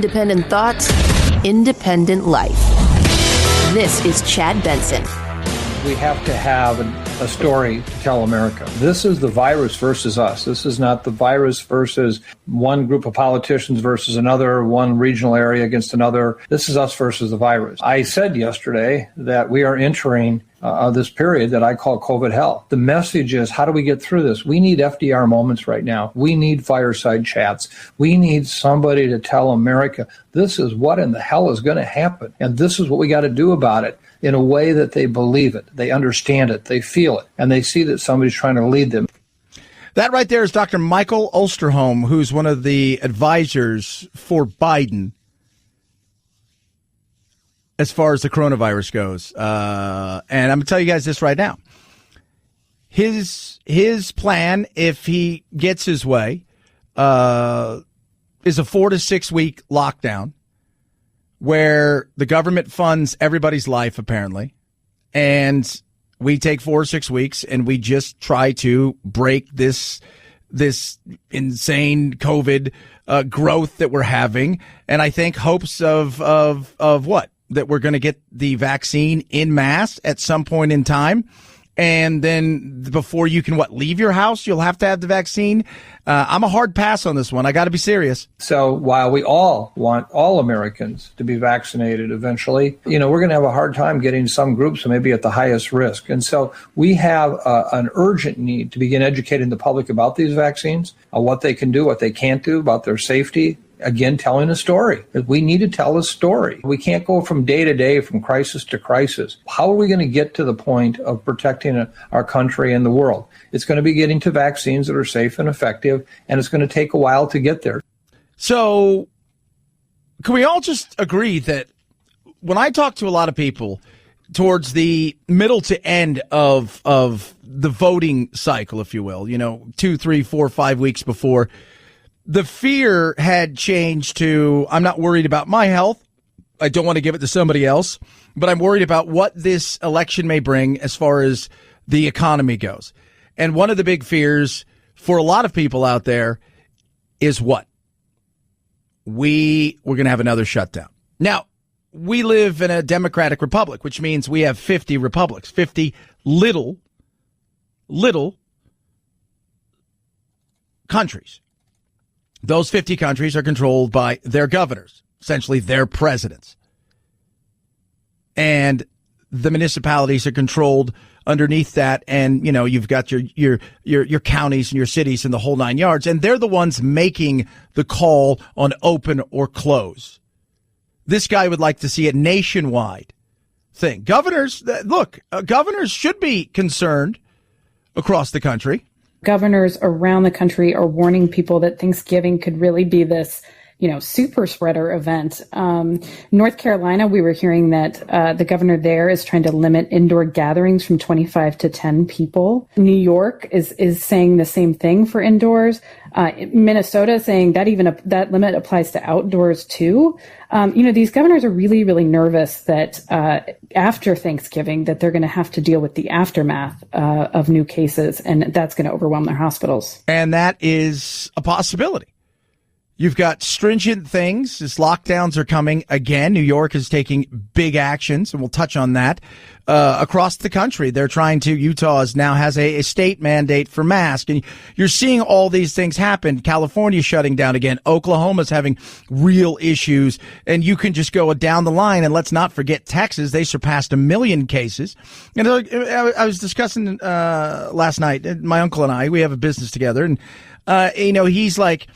Independent thoughts, independent life. This is Chad Benson. We have to have a story to tell America. This is the virus versus us. This is not the virus versus one group of politicians versus another, one regional area against another. This is us versus the virus. I said yesterday that we are entering this period that I call COVID hell. The message is, how do we get through this? We need FDR moments right now. We need fireside chats. We need somebody to tell America, this is what in the hell is going to happen. And this is what we got to do about it in a way that they believe it, they understand it, they feel it, and they see that somebody's trying to lead them. That right there is Dr. Michael Osterholm, who's one of the advisors for Biden as far as the coronavirus goes. And I'm going to tell you guys this right now. His plan, if he gets his way, is a 4 to 6 week lockdown where the government funds everybody's life, apparently. And we take 4 or 6 weeks and we just try to break this insane COVID growth that we're having. And I think hopes of what? That we're going to get the vaccine en masse at some point in time. And then before you can, leave your house, you'll have to have the vaccine. I'm a hard pass on this one. I got to be serious. So while we all want all Americans to be vaccinated eventually, we're going to have a hard time getting some groups maybe at the highest risk. And so we have an urgent need to begin educating the public about these vaccines, what they can do, what they can't do, about their safety. Again, telling a story. We need to tell a story. We can't go from day to day, from crisis to crisis. How are we going to get to the point of protecting our country and the world? It's going to be getting to vaccines that are safe and effective, and it's going to take a while to get there. So can we all just agree that when I talk to a lot of people towards the middle to end of the voting cycle, if you will, 2, 3, 4, 5 weeks before, the fear had changed to, I'm not worried about my health. I don't want to give it to somebody else, but I'm worried about what this election may bring as far as the economy goes. And one of the big fears for a lot of people out there is what? We're going to have another shutdown. Now, we live in a democratic republic, which means we have 50 republics, 50 little countries. Those 50 countries are controlled by their governors, essentially their presidents. And the municipalities are controlled underneath that. And, you've got your counties and your cities and the whole 9 yards. And they're the ones making the call on open or close. This guy would like to see a nationwide thing. Governors should be concerned across the country. Governors around the country are warning people that Thanksgiving could really be this, super spreader event. North Carolina, we were hearing that the governor there is trying to limit indoor gatherings from 25 to 10 people. New York is saying the same thing for indoors. Minnesota saying that that limit applies to outdoors too. These governors are really, really nervous that after Thanksgiving that they're going to have to deal with the aftermath of new cases, and that's going to overwhelm their hospitals. And that is a possibility. You've got stringent things as lockdowns are coming again. New York is taking big actions, and we'll touch on that. Across the country, Utah now has a state mandate for masks, and you're seeing all these things happen. California shutting down again. Oklahoma's having real issues, and you can just go down the line. And let's not forget Texas. They surpassed 1 million cases. And I was discussing last night, my uncle and I, we have a business together, and he's like,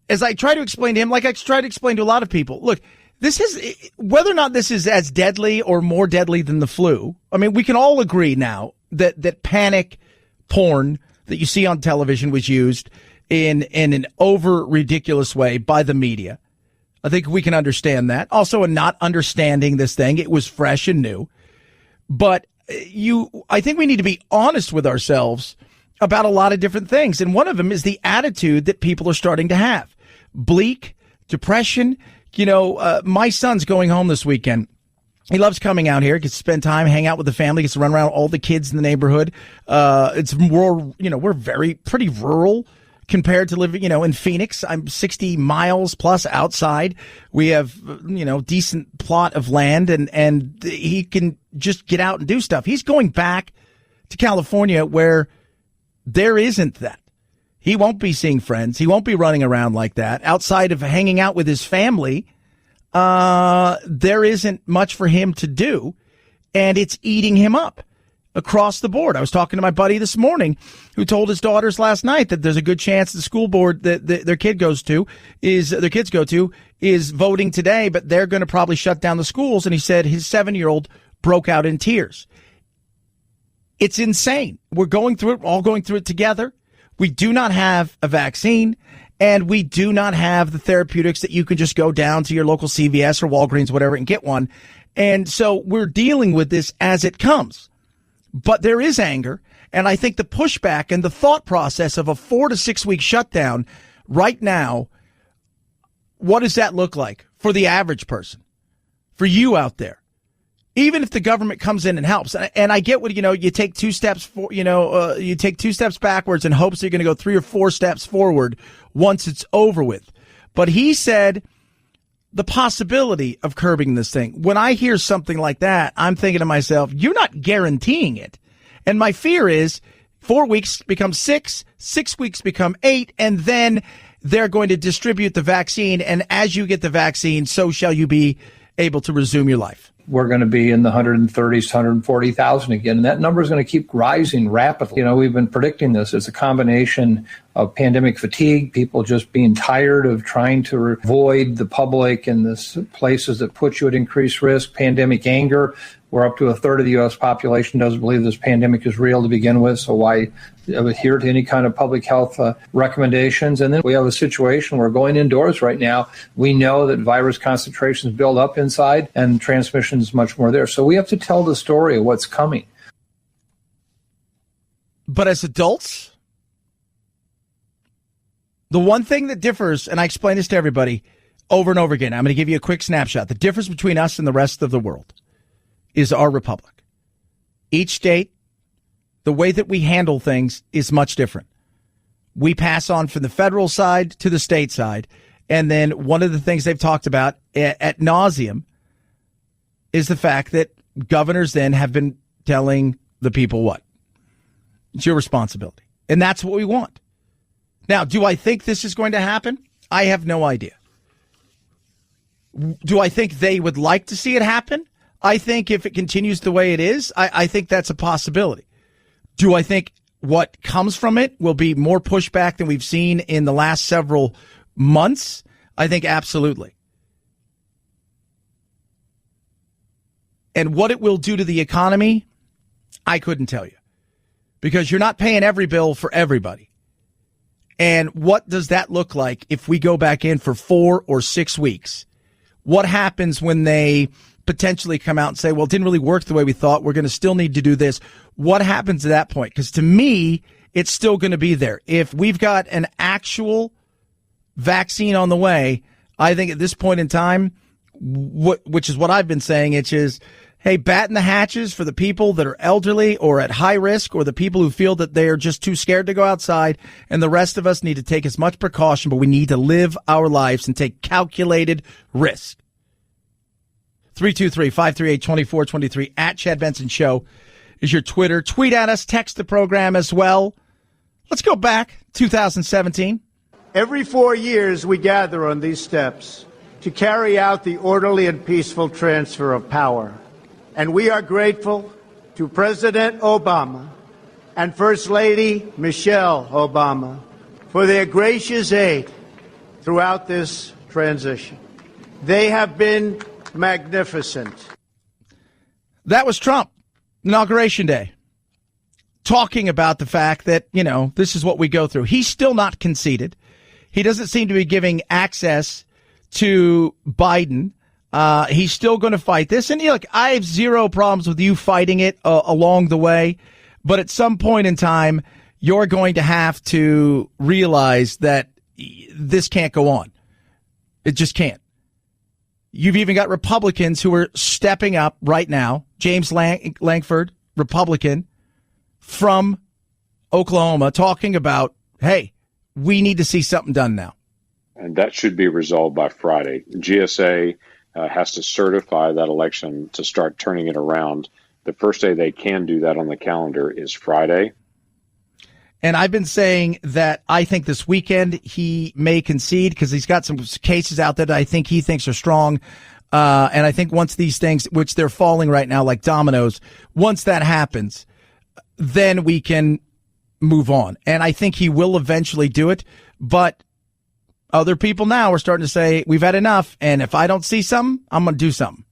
as I try to explain to him, like I try to explain to a lot of people, look, this is, whether or not this is as deadly or more deadly than the flu, I mean, we can all agree now that panic porn that you see on television was used in an over ridiculous way by the media. I think we can understand that. Also, in not understanding this thing, it was fresh and new. But I think we need to be honest with ourselves about a lot of different things. And one of them is the attitude that people are starting to have. Bleak, depression. My son's going home this weekend. He loves coming out here, gets to spend time, hang out with the family, gets to run around all the kids in the neighborhood. It's more, we're pretty rural compared to living, in Phoenix. I'm 60 miles plus outside. We have, decent plot of land and he can just get out and do stuff. He's going back to California where there isn't that. He won't be seeing friends. He won't be running around like that. Outside of hanging out with his family, there isn't much for him to do, and it's eating him up across the board. I was talking to my buddy this morning who told his daughters last night that there's a good chance the school board that their kids go to is voting today, but they're going to probably shut down the schools. And he said his 7-year-old broke out in tears. It's insane. We're all going through it together. We do not have a vaccine, and we do not have the therapeutics that you can just go down to your local CVS or Walgreens, whatever, and get one. And so we're dealing with this as it comes. But there is anger, and I think the pushback and the thought process of a 4 to 6 week shutdown right now, what does that look like for the average person, for you out there? Even if the government comes in and helps, and I get what, you take 2 steps you take 2 steps backwards in hopes you're going to go 3 or 4 steps forward once it's over with. But he said the possibility of curbing this thing. When I hear something like that, I'm thinking to myself, you're not guaranteeing it. And my fear is 4 weeks become 6, 6 weeks become 8, and then they're going to distribute the vaccine. And as you get the vaccine, so shall you be able to resume your life. We're going to be in the 130s, 140,000 again. And that number is going to keep rising rapidly. We've been predicting this. It's a combination of pandemic fatigue, people just being tired of trying to avoid the public and the places that put you at increased risk, pandemic anger. We're up to a third of the U.S. population doesn't believe this pandemic is real to begin with, so why adhere to any kind of public health recommendations? And then we have a situation where going indoors right now, we know that virus concentrations build up inside and transmission is much more there. So we have to tell the story of what's coming. But as adults, the one thing that differs, and I explain this to everybody over and over again, I'm going to give you a quick snapshot. The difference between us and the rest of the world is our republic. Each state, the way that we handle things is much different. We pass on from the federal side to the state side. And then one of the things they've talked about at nauseum is the fact that governors then have been telling the people what? It's your responsibility. And that's what we want. Now, do I think this is going to happen? I have no idea. Do I think they would like to see it happen? I think if it continues the way it is, I think that's a possibility. Do I think what comes from it will be more pushback than we've seen in the last several months? I think absolutely. And what it will do to the economy, I couldn't tell you. Because you're not paying every bill for everybody. And what does that look like if we go back in for 4 or 6 weeks? What happens when they potentially come out and say, well, it didn't really work the way we thought. We're going to still need to do this. What happens at that point? Because to me, it's still going to be there. If we've got an actual vaccine on the way, I think at this point in time, which is what I've been saying, it's just, hey, batten the hatches for the people that are elderly or at high risk or the people who feel that they are just too scared to go outside. And the rest of us need to take as much precaution, but we need to live our lives and take calculated risk. 323-538-2423 at Chad Benson Show is your Twitter. Tweet at us, text the program as well. Let's go back 2017. Every 4 years we gather on these steps to carry out the orderly and peaceful transfer of power. And we are grateful to President Obama and First Lady Michelle Obama for their gracious aid throughout this transition. They have been magnificent. That was Trump, Inauguration Day, talking about the fact that, this is what we go through. He's still not conceded. He doesn't seem to be giving access to Biden. He's still going to fight this. And look, I have zero problems with you fighting it along the way. But at some point in time, you're going to have to realize that this can't go on. It just can't. You've even got Republicans who are stepping up right now. James Lankford, Republican from Oklahoma, talking about, hey, we need to see something done now. And that should be resolved by Friday. GSA has to certify that election to start turning it around. The first day they can do that on the calendar is Friday. And I've been saying that I think this weekend he may concede because he's got some cases out there that I think he thinks are strong. And I think once these things, which they're falling right now like dominoes, once that happens, then we can move on. And I think he will eventually do it. But other people now are starting to say, we've had enough. And if I don't see something, I'm going to do something.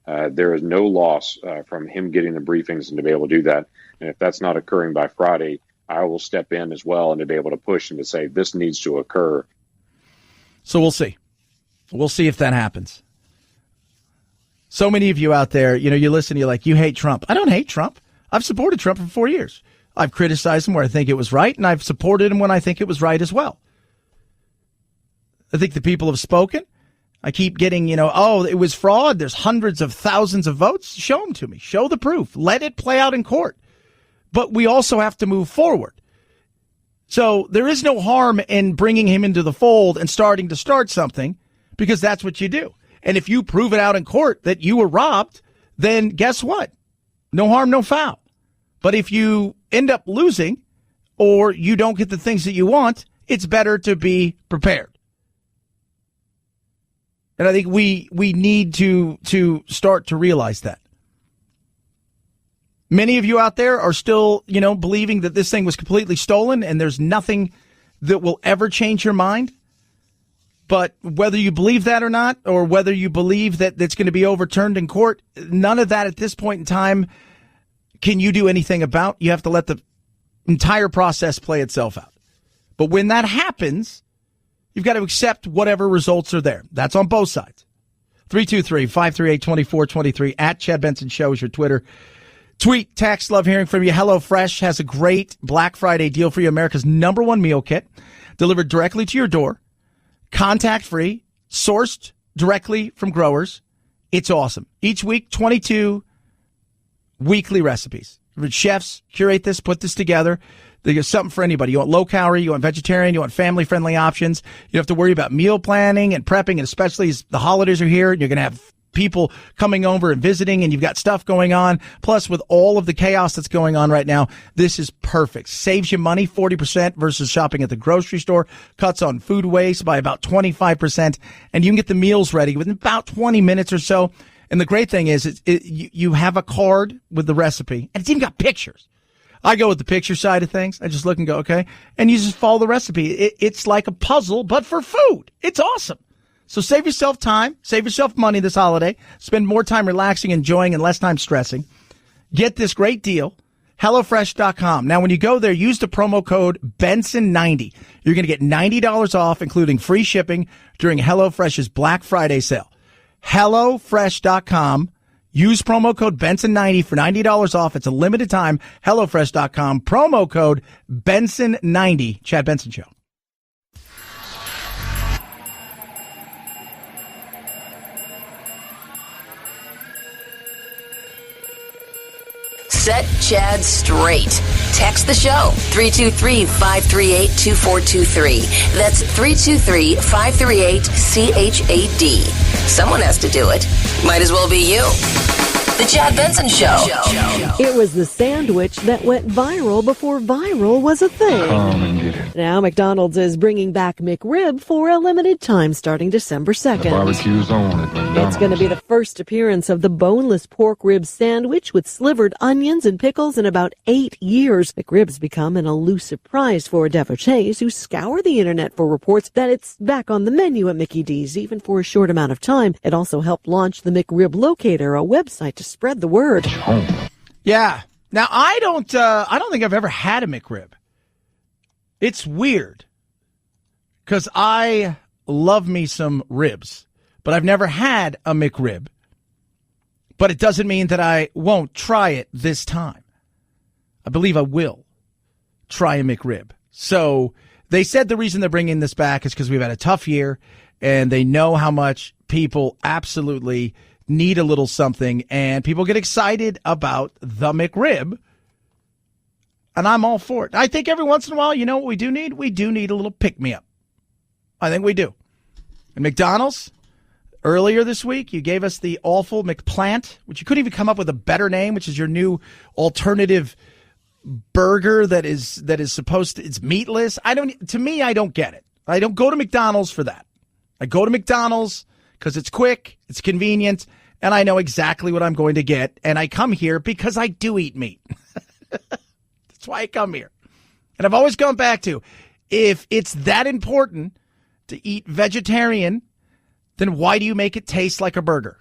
There is no loss from him getting the briefings and to be able to do that. And if that's not occurring by Friday, I will step in as well and to be able to push and to say this needs to occur. So we'll see. We'll see if that happens. So many of you out there, you listen, you're like, you hate Trump. I don't hate Trump. I've supported Trump for 4 years. I've criticized him where I think it was right, and I've supported him when I think it was right as well. I think the people have spoken. I keep getting, oh, it was fraud. There's hundreds of thousands of votes. Show them to me. Show the proof. Let it play out in court. But we also have to move forward. So there is no harm in bringing him into the fold and starting to start something because that's what you do. And if you prove it out in court that you were robbed, then guess what? No harm, no foul. But if you end up losing or you don't get the things that you want, it's better to be prepared. And I think we need to start to realize that. Many of you out there are still, believing that this thing was completely stolen and there's nothing that will ever change your mind. But whether you believe that or not, or whether you believe that it's going to be overturned in court, none of that at this point in time can you do anything about. You have to let the entire process play itself out. But when that happens, you've got to accept whatever results are there. That's on both sides. 323-538-2423 at Chad Benson Show is your Twitter. Tweet, text, love hearing from you. HelloFresh has a great Black Friday deal for you. America's #1 meal kit delivered directly to your door. Contact-free, sourced directly from growers. It's awesome. Each week, 22 weekly recipes. Chefs curate this, put this together. There's something for anybody. You want low-calorie, you want vegetarian, you want family-friendly options. You don't have to worry about meal planning and prepping, and especially as the holidays are here, you're going to have people coming over and visiting, and you've got stuff going on. Plus, with all of the chaos that's going on right now, this is perfect. Saves you money, 40% versus shopping at the grocery store. Cuts on food waste by about 25%. And you can get the meals ready within about 20 minutes or so. And the great thing is you have a card with the recipe, and it's even got pictures. I go with the picture side of things. I just look and go, okay. And you just follow the recipe. It's like a puzzle, but for food. It's awesome. So save yourself time, save yourself money this holiday, spend more time relaxing, enjoying, and less time stressing. Get this great deal, HelloFresh.com. Now, when you go there, use the promo code Benson90. You're going to get $90 off, including free shipping during HelloFresh's Black Friday sale. HelloFresh.com. Use promo code Benson90 for $90 off. It's a limited time. HelloFresh.com. Promo code Benson90. Chad Benson Show. Set Chad straight. Text the show, 323-538-2423. That's 323-538-CHAD. Someone has to do it. Might as well be you. The Chad Benson Show. It was the sandwich that went viral before viral was a thing. Come and get it. Now McDonald's is bringing back McRib for a limited time starting December 2nd. The barbecue's on at McDonald's. It's going to be the first appearance of the boneless pork rib sandwich with slivered onions and pickles in about 8 years. McRib's become an elusive prize for devotees who scour the internet for reports that it's back on the menu at Mickey D's, even for a short amount of time. It also helped launch the McRib Locator, a website to spread the word. Yeah. Now, I don't think I've ever had a McRib. It's weird because I love me some ribs, but I've never had a McRib. But it doesn't mean that I won't try it this time. I believe I will try a McRib. So they said the reason they're bringing this back is because we've had a tough year, and they know how much people absolutely need a little something, and people get excited about the McRib. and I'm all for it. I think every once in a while, you know what we do need? We do need a little pick-me-up. I think we do. And McDonald's, earlier this week, you gave us the awful McPlant, which you couldn't even come up with a better name, which is your new alternative burger that is supposed to, it's meatless. To me, I don't get it. I don't go to McDonald's for that. I go to McDonald's because it's quick, it's convenient, and I know exactly what I'm going to get. And I come here because I do eat meat. That's why I come here. And I've always gone back to, if it's that important to eat vegetarian, then why do you make it taste like a burger?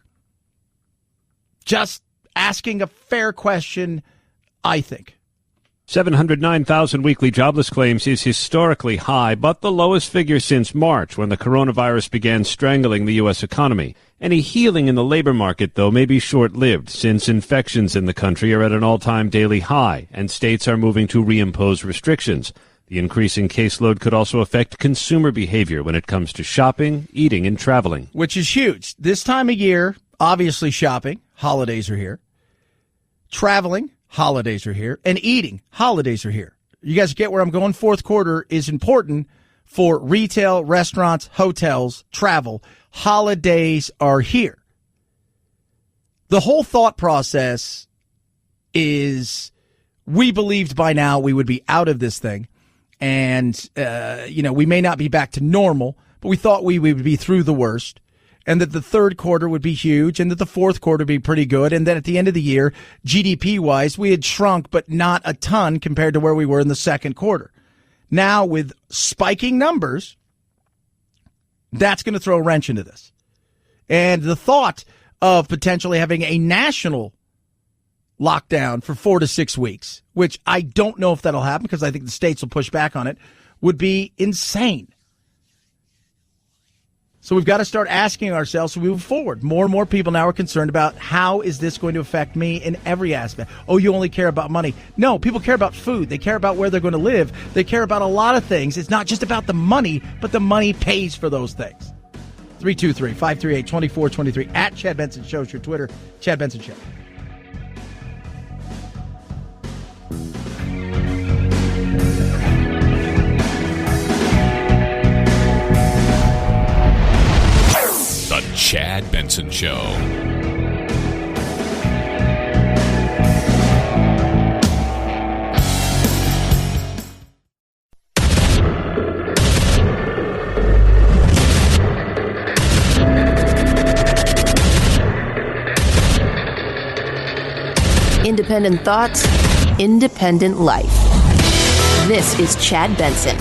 Just asking a fair question, I think. 709,000 weekly jobless claims is historically high, but the lowest figure since March, when the coronavirus began strangling the U.S. economy. Any healing in the labor market, though, may be short-lived, since infections in the country are at an all-time daily high, and states are moving to reimpose restrictions. The increasing caseload could also affect consumer behavior when it comes to shopping, eating, and traveling. Which is huge. This time of year, obviously shopping, holidays are here. Traveling, holidays are here. And eating, holidays are here. You guys get where I'm going? Fourth quarter is important for retail, restaurants, hotels, travel. Holidays are here. The whole thought process is we believed by now we would be out of this thing. And, we may not be back to normal, but we thought we would be through the worst, and that the third quarter would be huge, and that the fourth quarter would be pretty good, and that at the end of the year, GDP-wise, we had shrunk, but not a ton compared to where we were in the second quarter. Now, with spiking numbers, that's going to throw a wrench into this. And the thought of potentially having a national lockdown for 4 to 6 weeks, which I don't know if that'll happen because I think the states will push back on it, would be insane. So we've got to start asking ourselves as we move forward. More and more people now are concerned about how is this going to affect me in every aspect. Oh, you only care about money. No, people care about food. They care about where they're going to live. They care about a lot of things. It's not just about the money, but the money pays for those things. 323-538-2423 at Chad Benson Show is your Twitter. Chad Benson Show. The Chad Benson Show. Independent thoughts, independent life. This is Chad Benson.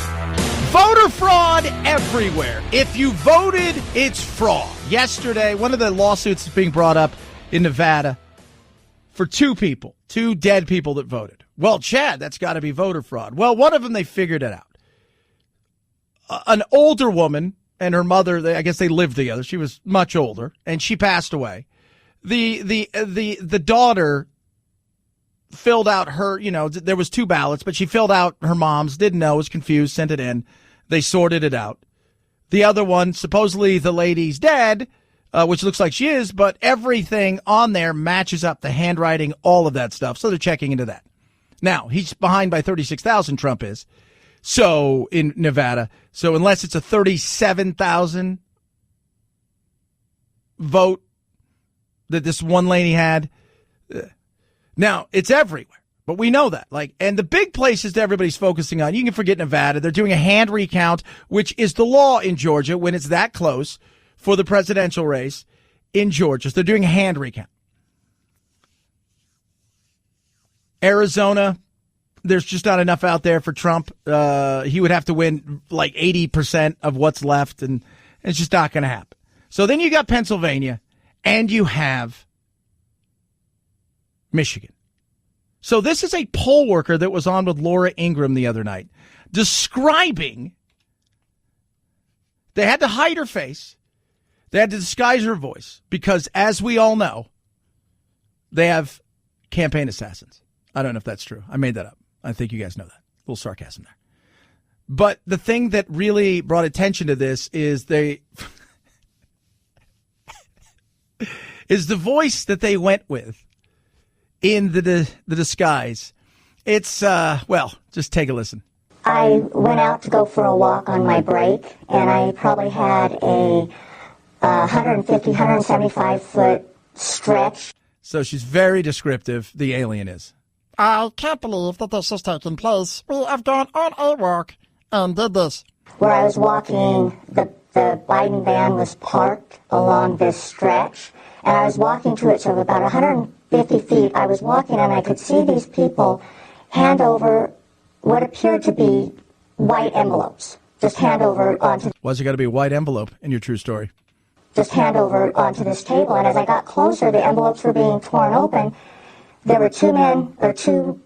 Voter fraud everywhere. If you voted, it's fraud. Yesterday, one of the lawsuits is being brought up in Nevada for two dead people that voted. Well, Chad, that's got to be voter fraud. Well, one of them, they figured it out. An older woman and her mother, I guess they lived together. She was much older, and she passed away. The daughter filled out her, there was 2 ballots, but she filled out her mom's, didn't know, was confused, sent it in. They sorted it out. The other one, supposedly the lady's dead, which looks like she is, but everything on there matches up, the handwriting, all of that stuff. So they're checking into that. Now, he's behind by 36,000, Trump is. So in Nevada. So unless it's a 37,000 vote that this one lady had. Now, it's everywhere. But we know that. And the big places that everybody's focusing on, you can forget Nevada. They're doing a hand recount, which is the law in Georgia when it's that close for the presidential race in Georgia. So they're doing a hand recount. Arizona, there's just not enough out there for Trump. He would have to win 80% of what's left, and it's just not going to happen. So then you got Pennsylvania, and you have Michigan. So this is a poll worker that was on with Laura Ingraham the other night describing they had to hide her face. They had to disguise her voice because, as we all know, they have campaign assassins. I don't know if that's true. I made that up. I think you guys know that. A little sarcasm there. But the thing that really brought attention to this is is the voice that they went with in the disguise It's, just take a listen. I went out to go for a walk on my break, and I probably had a 150, 175-foot stretch. So she's very descriptive, the alien is. I can't believe that this is taking place. We have gone on a walk and did this. Where I was walking, the Biden van was parked along this stretch, and I was walking to it, so about 150 feet, I was walking, and I could see these people hand over what appeared to be white envelopes. Just hand over onto... Why's it got to be a white envelope in your true story? Just hand over onto this table, and as I got closer, the envelopes were being torn open. There were two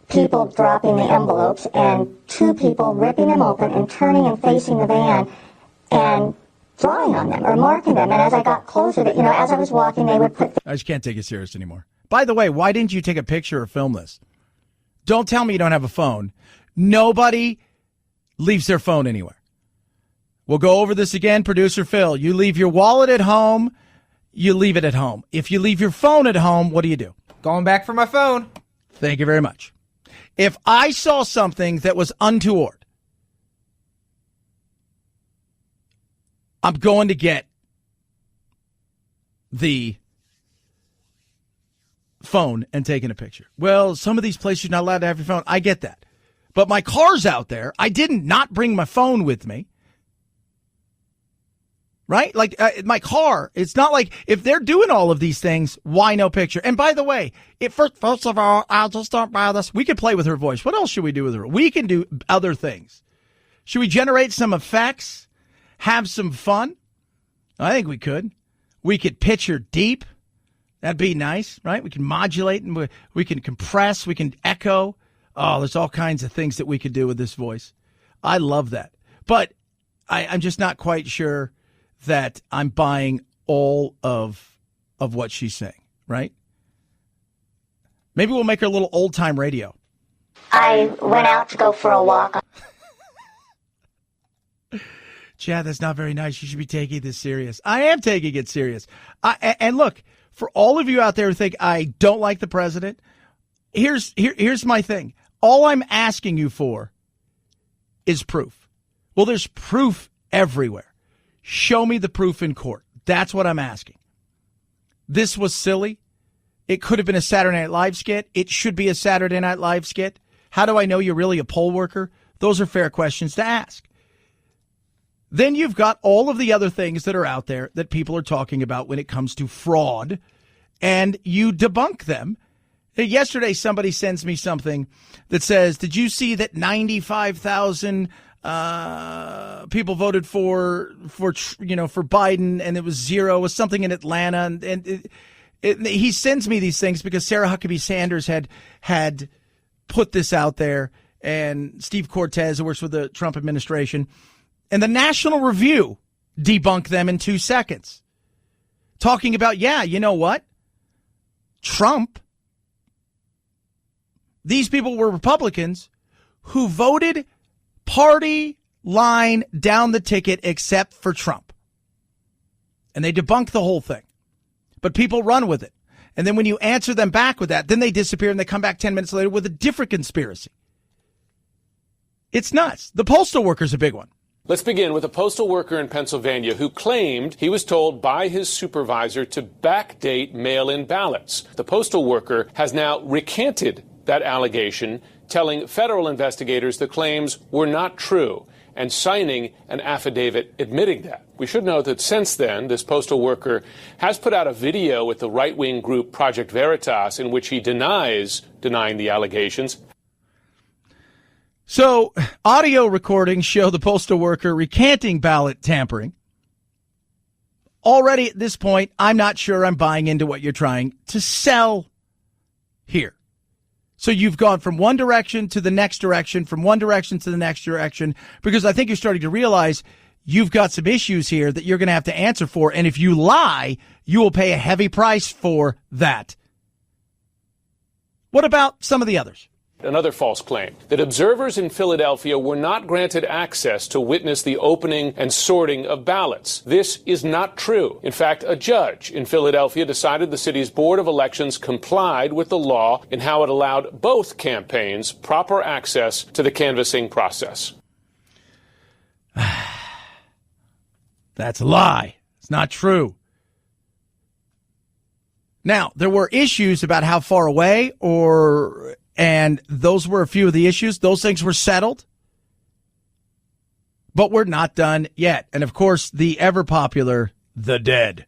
people dropping the envelopes, and two people ripping them open and turning and facing the van and drawing on them or marking them. And as I got closer, as I was walking, they would put... I just can't take it serious anymore. By the way, why didn't you take a picture or film this? Don't tell me you don't have a phone. Nobody leaves their phone anywhere. We'll go over this again. Producer Phil, you leave your wallet at home, you leave it at home. If you leave your phone at home, what do? Going back for my phone. Thank you very much. If I saw something that was untoward, I'm going to get the phone and taking a picture. Well, some of these places you're not allowed to have your phone. I get that. But my car's out there. I didn't not bring my phone with me. Right? Like my car. It's not like if they're doing all of these things, why no picture? And by the way, first of all, I'll just don't buy this. We could play with her voice. What else should we do with her? We can do other things. Should we generate some effects? Have some fun? I think we could. We could pitch her deep. That'd be nice, right? We can modulate and we can compress. We can echo. Oh, there's all kinds of things that we could do with this voice. I love that. But I'm just not quite sure that I'm buying all of what she's saying, right? Maybe we'll make her a little old-time radio. I went out to go for a walk. Chad, that's not very nice. You should be taking this serious. I am taking it serious. And look, for all of you out there who think I don't like the president, here's my thing. All I'm asking you for is proof. Well, there's proof everywhere. Show me the proof in court. That's what I'm asking. This was silly. It could have been a Saturday Night Live skit. It should be a Saturday Night Live skit. How do I know you're really a poll worker? Those are fair questions to ask. Then you've got all of the other things that are out there that people are talking about when it comes to fraud, and you debunk them. Yesterday, somebody sends me something that says, did you see that 95,000 people voted for Biden, and it was zero? It was something in Atlanta, and he sends me these things because Sarah Huckabee Sanders had put this out there, and Steve Cortez, who works with the Trump administration, and the National Review debunked them in 2 seconds, talking about, yeah, you know what? Trump, these people were Republicans who voted party line down the ticket except for Trump. And they debunk the whole thing. But people run with it. And then when you answer them back with that, then they disappear and they come back 10 minutes later with a different conspiracy. It's nuts. The postal worker's a big one. Let's begin with a postal worker in Pennsylvania who claimed he was told by his supervisor to backdate mail-in ballots. The postal worker has now recanted that allegation, telling federal investigators the claims were not true and signing an affidavit admitting that. We should note that since then, this postal worker has put out a video with the right-wing group Project Veritas in which he denying the allegations. So audio recordings show the postal worker recanting ballot tampering. Already at this point, I'm not sure I'm buying into what you're trying to sell here. So you've gone from one direction to the next direction, from one direction to the next direction, because I think you're starting to realize you've got some issues here that you're going to have to answer for. And if you lie, you will pay a heavy price for that. What about some of the others? Another false claim that observers in Philadelphia were not granted access to witness the opening and sorting of ballots. This is not true. In fact, a judge in Philadelphia decided the city's Board of Elections complied with the law in how it allowed both campaigns proper access to the canvassing process. That's a lie. It's not true. Now, there were issues about how far away and those were a few of the issues. Those things were settled. But we're not done yet. And, of course, the ever-popular, the dead.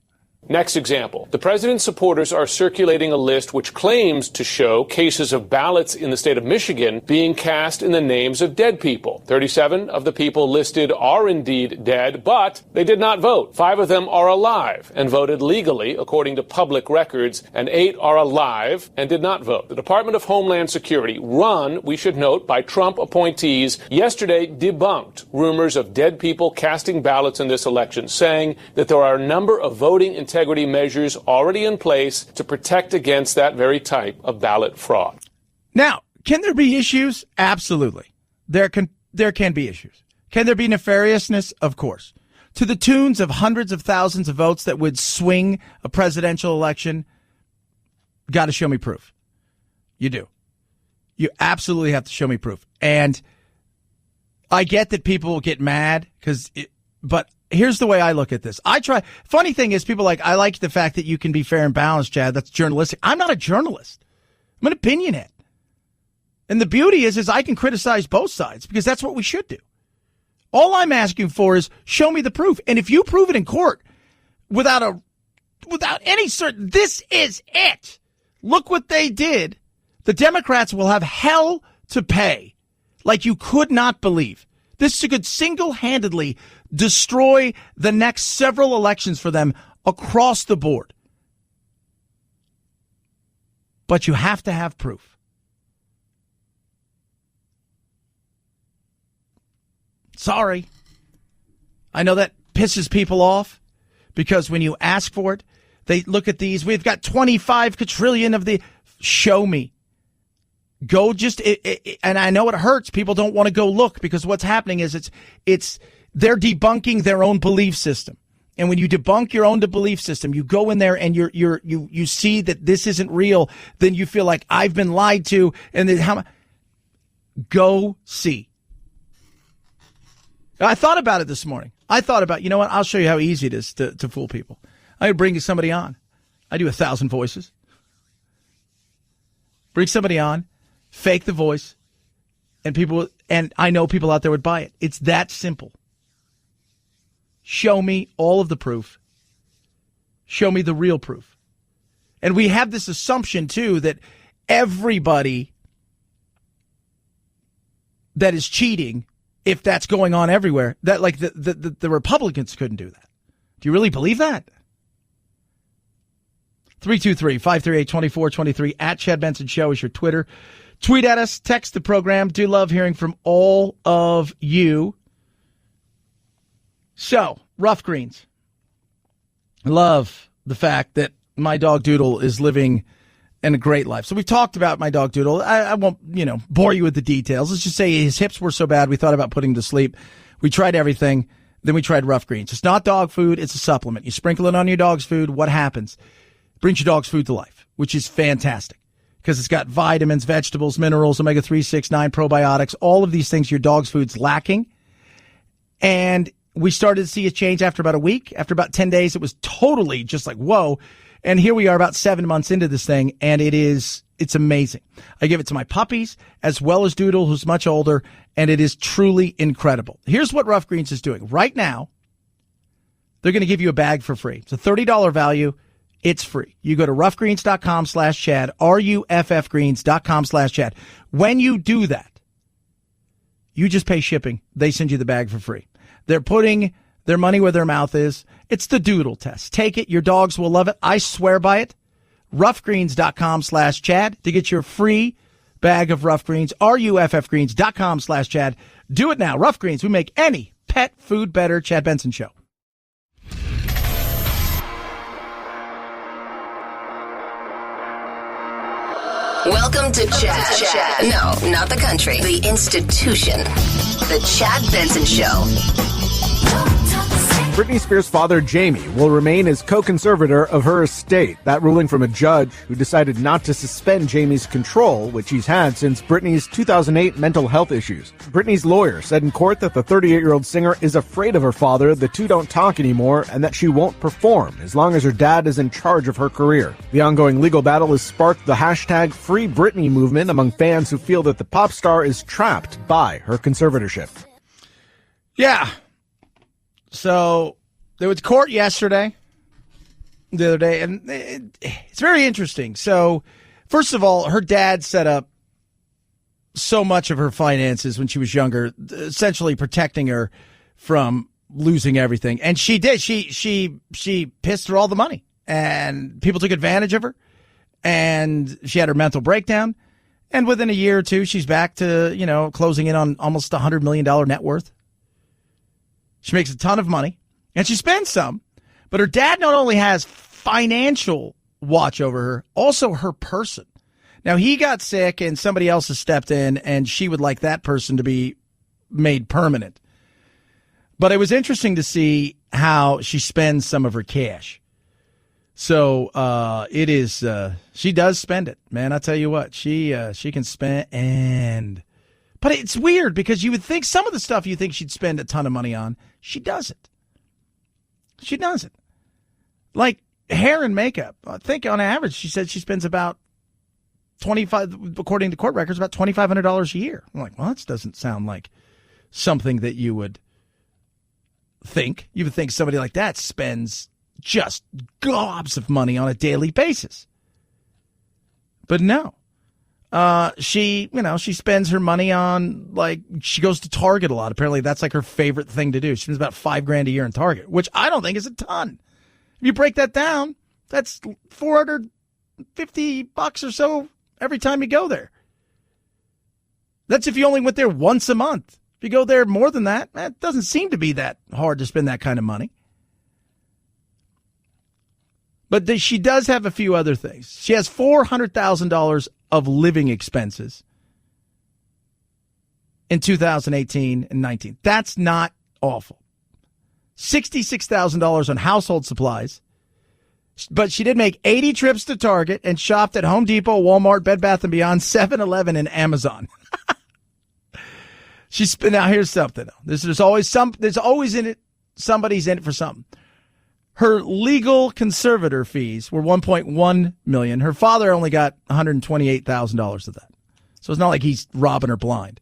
Next example. The president's supporters are circulating a list which claims to show cases of ballots in the state of Michigan being cast in the names of dead people. 37 of the people listed are indeed dead, but they did not vote. 5 of them are alive and voted legally, according to public records, and 8 are alive and did not vote. The Department of Homeland Security, run, we should note, by Trump appointees, yesterday debunked rumors of dead people casting ballots in this election, saying that there are a number of voting integrity measures already in place to protect against that very type of ballot fraud. Now, can there be issues? Absolutely. There can be issues. Can there be nefariousness? Of course. To the tunes of hundreds of thousands of votes that would swing a presidential election, got to show me proof. You do. You absolutely have to show me proof. And I get that people get mad but here's the way I look at this. Funny thing is, people I like the fact that you can be fair and balanced, Chad. That's journalistic. I'm not a journalist. I'm an opinionhead. And the beauty is I can criticize both sides because that's what we should do. All I'm asking for is show me the proof. And if you prove it in court without any certain, this is it. Look what they did. The Democrats will have hell to pay like you could not believe. This could single-handedly destroy the next several elections for them across the board. But you have to have proof. Sorry. I know that pisses people off because when you ask for it, they look at these. We've got 25 quadrillion of the. Show me. Go and I know it hurts. People don't want to go look because what's happening is they're debunking their own belief system. And when you debunk your own belief system, you go in there and you see that this isn't real. Then you feel like I've been lied to. And then go see. I thought about it this morning. I thought about, you know what? I'll show you how easy it is to fool people. I bring somebody on. I do 1,000 voices. Bring somebody on. Fake the voice, and I know people out there would buy it. It's that simple. Show me all of the proof. Show me the real proof. And we have this assumption, too, that everybody that is cheating, if that's going on everywhere, that like the Republicans couldn't do that. Do you really believe that? 323-538-2423 at Chad Benson Show is your Twitter. Tweet at us, text the program. Do love hearing from all of you. So, Rough Greens. I love the fact that my dog Doodle is living in a great life. So we've talked about my dog Doodle. I won't, bore you with the details. Let's just say his hips were so bad we thought about putting him to sleep. We tried everything. Then we tried Rough Greens. It's not dog food. It's a supplement. You sprinkle it on your dog's food. What happens? It brings your dog's food to life, which is fantastic. Because it's got vitamins, vegetables, minerals, omega-3, 6, 9, probiotics, all of these things your dog's food's lacking. And we started to see a change after about a week. After about 10 days, it was totally just like, whoa. And here we are about 7 months into this thing, and it's amazing. I give it to my puppies as well as Doodle, who's much older, and it is truly incredible. Here's what Rough Greens is doing. Right now, they're going to give you a bag for free. It's a $30 value. It's free. You go to roughgreens.com/Chad, ruffgreens.com/Chad. When you do that, you just pay shipping. They send you the bag for free. They're putting their money where their mouth is. It's the Doodle test. Take it. Your dogs will love it. I swear by it. Roughgreens.com/Chad to get your free bag of Rough Greens. ruffgreens.com/Chad. Do it now. Rough Greens. We make any pet food better. Chad Benson Show. Welcome to Chad. No, not the country. The institution. The Chad Benson Show. Britney Spears' father, Jamie, will remain as co-conservator of her estate. That ruling from a judge who decided not to suspend Jamie's control, which he's had since Britney's 2008 mental health issues. Britney's lawyer said in court that the 38-year-old singer is afraid of her father, the two don't talk anymore, and that she won't perform as long as her dad is in charge of her career. The ongoing legal battle has sparked the hashtag Free Britney movement among fans who feel that the pop star is trapped by her conservatorship. Yeah. So there was court yesterday, the other day, and it's very interesting. So first of all, her dad set up so much of her finances when she was younger, essentially protecting her from losing everything. And she did. She pissed her all the money, and people took advantage of her, and she had her mental breakdown. And within a year or two, she's back to, closing in on almost $100 million net worth. She makes a ton of money, and she spends some, but her dad not only has financial watch over her, also her person. Now, he got sick, and somebody else has stepped in, and she would like that person to be made permanent. But it was interesting to see how she spends some of her cash. So it is she does spend it, man. I tell you what, she can spend. But it's weird because you would think some of the stuff you think she'd spend a ton of money on, she doesn't. She doesn't. Like hair and makeup. I think on average, she said she spends about according to court records, about $2,500 a year. I'm like, well, that doesn't sound like something that you would think. You would think somebody like that spends just gobs of money on a daily basis. But no. She spends her money on, she goes to Target a lot. Apparently that's like her favorite thing to do. She spends about $5,000 a year in Target, which I don't think is a ton. If you break that down, that's $450 or so every time you go there. That's if you only went there once a month. If you go there more than that, it doesn't seem to be that hard to spend that kind of money. But she does have a few other things. She has $400,000 of living expenses in 2018 and 19. That's not awful. $66,000 on household supplies. But she did make 80 trips to Target and shopped at Home Depot, Walmart, Bed Bath & Beyond, 7-Eleven, and Amazon. Now here's something. There's always in it, somebody's in it for something. Her legal conservator fees were $1.1 million. Her father only got $128,000 of that. So it's not like he's robbing her blind.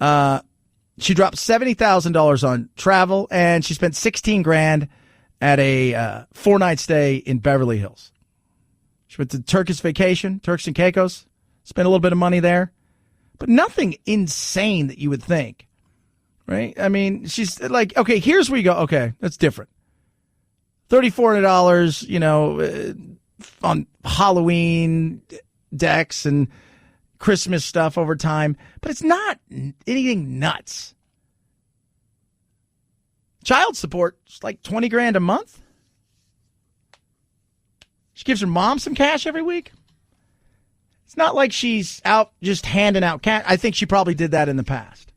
She dropped $70,000 on travel, and she spent $16,000 at a 4-night stay in Beverly Hills. She went to Turkish vacation, Turks and Caicos, spent a little bit of money there, but nothing insane that you would think, right? I mean, she's like, okay, here's where you go. Okay, that's different. $3,400, on Halloween decks and Christmas stuff over time, but it's not anything nuts. Child support is like $20,000 a month. She gives her mom some cash every week. It's not like she's out just handing out cash. I think she probably did that in the past,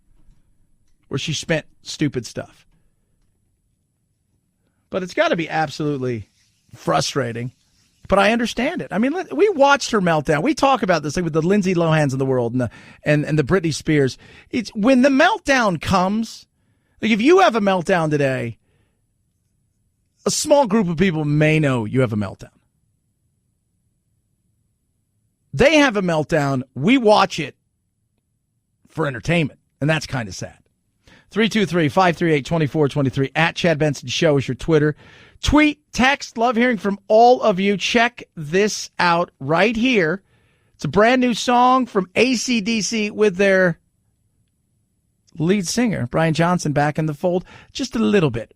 where she spent stupid stuff. But it's got to be absolutely frustrating. But I understand it. I mean, we watched her meltdown. We talk about this, like with the Lindsay Lohans in the world and the Britney Spears. It's when the meltdown comes. Like if you have a meltdown today, a small group of people may know you have a meltdown. They have a meltdown. We watch it for entertainment, and that's kind of sad. 323-538-2423 at Chad Benson Show is your Twitter. Tweet, text, love hearing from all of you. Check this out right here. It's a brand new song from AC/DC with their lead singer, Brian Johnson, back in the fold just a little bit.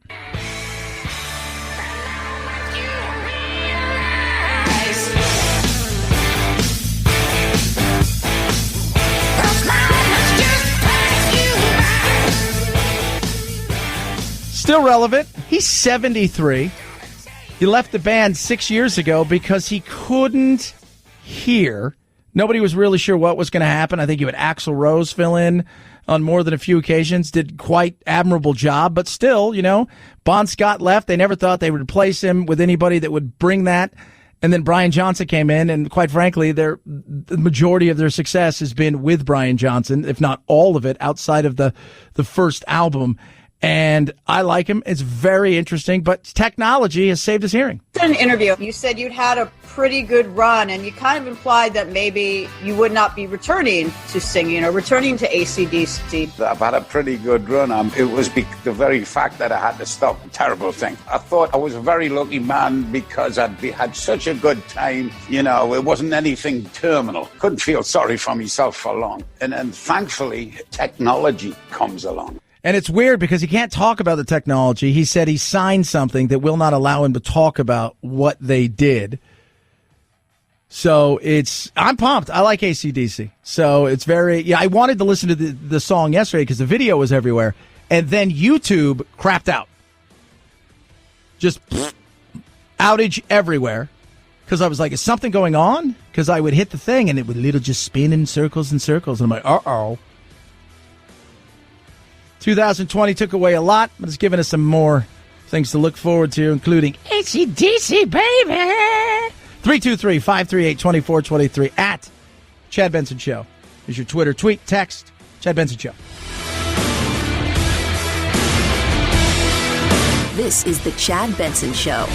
Still relevant. He's 73. He left the band 6 years ago because he couldn't hear Nobody was really sure what was going to happen. I think you had Axl Rose fill in on more than a few occasions, did quite admirable job, but still, Bon Scott left. They never thought they would replace him with anybody that would bring that. And then Brian Johnson came in, and quite frankly, the majority of their success has been with Brian Johnson, if not all of it, outside of the first album. And I like him. It's very interesting, but technology has saved his hearing. In an interview, you said you'd had a pretty good run, and you kind of implied that maybe you would not be returning to singing or returning to AC/DC. I've had a pretty good run. It was the very fact that I had to stop. A terrible thing. I thought I was a very lucky man because I'd had such a good time. It wasn't anything terminal. Couldn't feel sorry for myself for long. And thankfully, technology comes along. And it's weird because he can't talk about the technology. He said he signed something that will not allow him to talk about what they did. So I'm pumped. I like AC/DC. So it's I wanted to listen to the song yesterday because the video was everywhere. And then YouTube crapped out. Just outage everywhere. Because I was like, is something going on? Because I would hit the thing and it would literally just spin in circles and circles. And I'm like, uh-oh. 2020 took away a lot, but it's given us some more things to look forward to, including AC/DC, baby! 323-538-2423 at Chad Benson Show is your Twitter. Tweet, text, Chad Benson Show. This is the Chad Benson Show.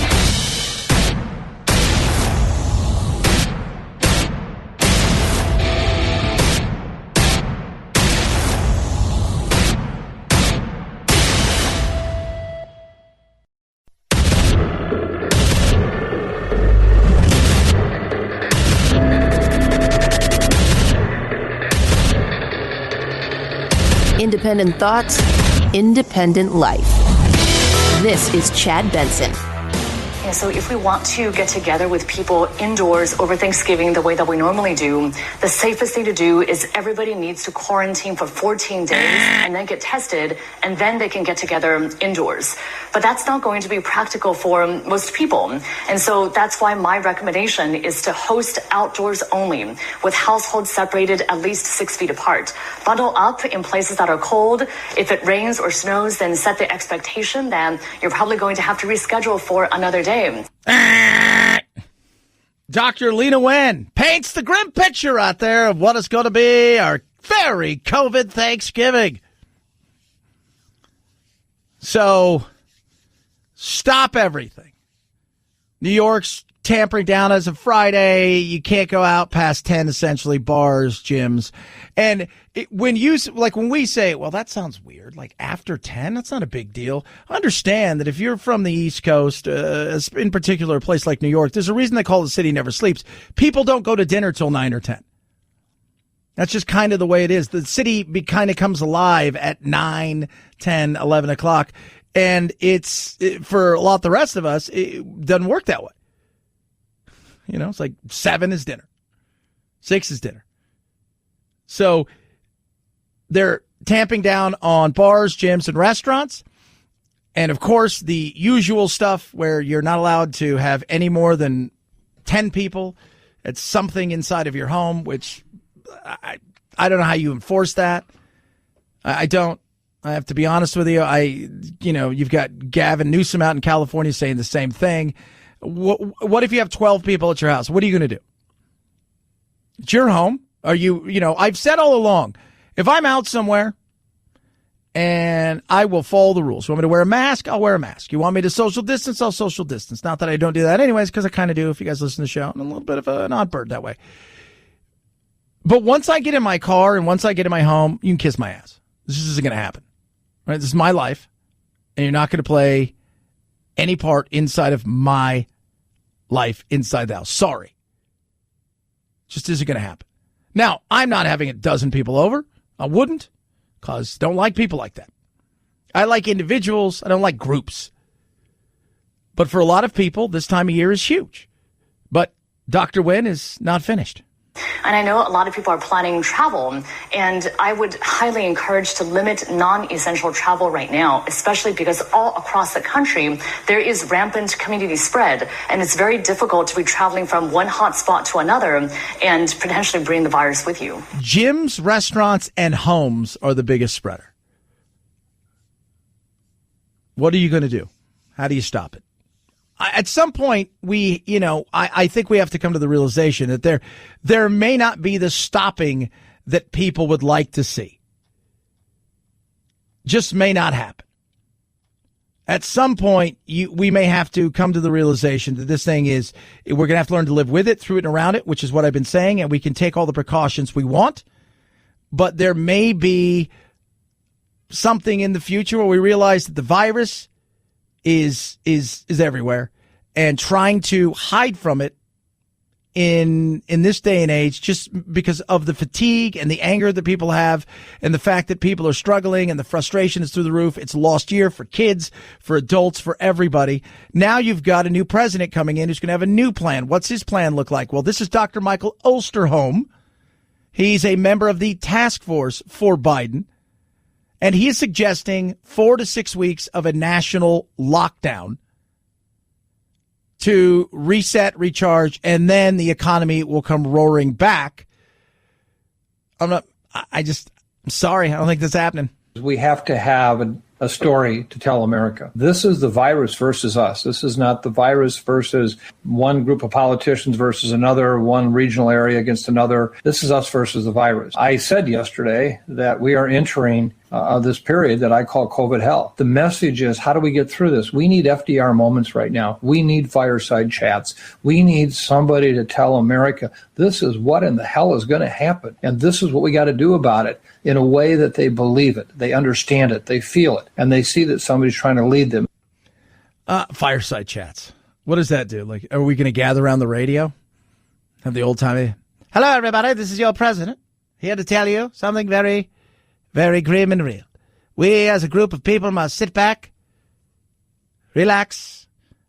Independent thoughts, independent life. This is Chad Benson. Yeah, so if we want to get together with people indoors over Thanksgiving the way that we normally do, the safest thing to do is everybody needs to quarantine for 14 days and then get tested, and then they can get together indoors. But that's not going to be practical for most people. And so that's why my recommendation is to host outdoors only, with households separated at least 6 feet apart. Bundle up in places that are cold. If it rains or snows, then set the expectation that you're probably going to have to reschedule for another day. Dr. Lena Wen paints the grim picture out there of what is going to be our very COVID Thanksgiving. So, stop everything. New York's tampering down as of Friday. You can't go out past 10, essentially, bars, gyms. And when we say, well, that sounds weird, like after 10, that's not a big deal. Understand that if you're from the East Coast, in particular a place like New York, there's a reason they call the city never sleeps. People don't go to dinner till 9 or 10. That's just kind of the way it is. The city kind of comes alive at 9, 10, 11 o'clock. And for a lot of the rest of us, it doesn't work that way. It's like 7 is dinner. 6 is dinner. So they're tamping down on bars, gyms, and restaurants. And, of course, the usual stuff where you're not allowed to have any more than 10 people at something inside of your home, which I don't know how you enforce that. I don't. I have to be honest with you. You've got Gavin Newsom out in California saying the same thing. What if you have 12 people at your house? What are you going to do? It's your home. I've said all along, if I'm out somewhere and I will follow the rules. You want me to wear a mask? I'll wear a mask. You want me to social distance? I'll social distance. Not that I don't do that anyways, because I kind of do if you guys listen to the show. I'm a little bit of an odd bird that way. But once I get in my car and once I get in my home, you can kiss my ass. This isn't going to happen. Right? This is my life, and you're not going to play any part inside of my life inside the house. Sorry. Just isn't going to happen. Now, I'm not having a dozen people over. I wouldn't, because I don't like people like that. I like individuals. I don't like groups. But for a lot of people, this time of year is huge. But Dr. Wen is not finished. And I know a lot of people are planning travel, and I would highly encourage to limit non-essential travel right now, especially because all across the country, there is rampant community spread, and it's very difficult to be traveling from one hot spot to another and potentially bring the virus with you. Gyms, restaurants, and homes are the biggest spreader. What are you going to do? How do you stop it? At some point, I think we have to come to the realization that there may not be the stopping that people would like to see. Just may not happen. At some point, we may have to come to the realization that this thing is, we're going to have to learn to live with it, through it, and around it, which is what I've been saying, and we can take all the precautions we want. But there may be something in the future where we realize that the virus is everywhere, and trying to hide from it in this day and age, just because of the fatigue and the anger that people have, and the fact that people are struggling, and the frustration is through the roof. It's a lost year for kids, for adults, for everybody. Now you've got a new president coming in who's going to have a new plan. What's his plan look like? Well, this is Dr. Michael Osterholm. He's a member of the task force for Biden. And he is suggesting 4 to 6 weeks of a national lockdown to reset, recharge, and then the economy will come roaring back. I'm sorry. I don't think that's happening. We have to have a story to tell America. This is the virus versus us. This is not the virus versus one group of politicians versus another, one regional area against another. This is us versus the virus. I said yesterday that we are entering this period that I call COVID hell. The message is, how do we get through this? We need FDR moments right now. We need fireside chats. We need somebody to tell America, this is what in the hell is going to happen. And this is what we got to do about it in a way that they believe it, they understand it, they feel it, and they see that somebody's trying to lead them. Fireside chats. What does that do? Like, are we going to gather around the radio? Have the old time? Hello, everybody. This is your president. Here to tell you something very, very grim and real. We as a group of people must sit back, relax,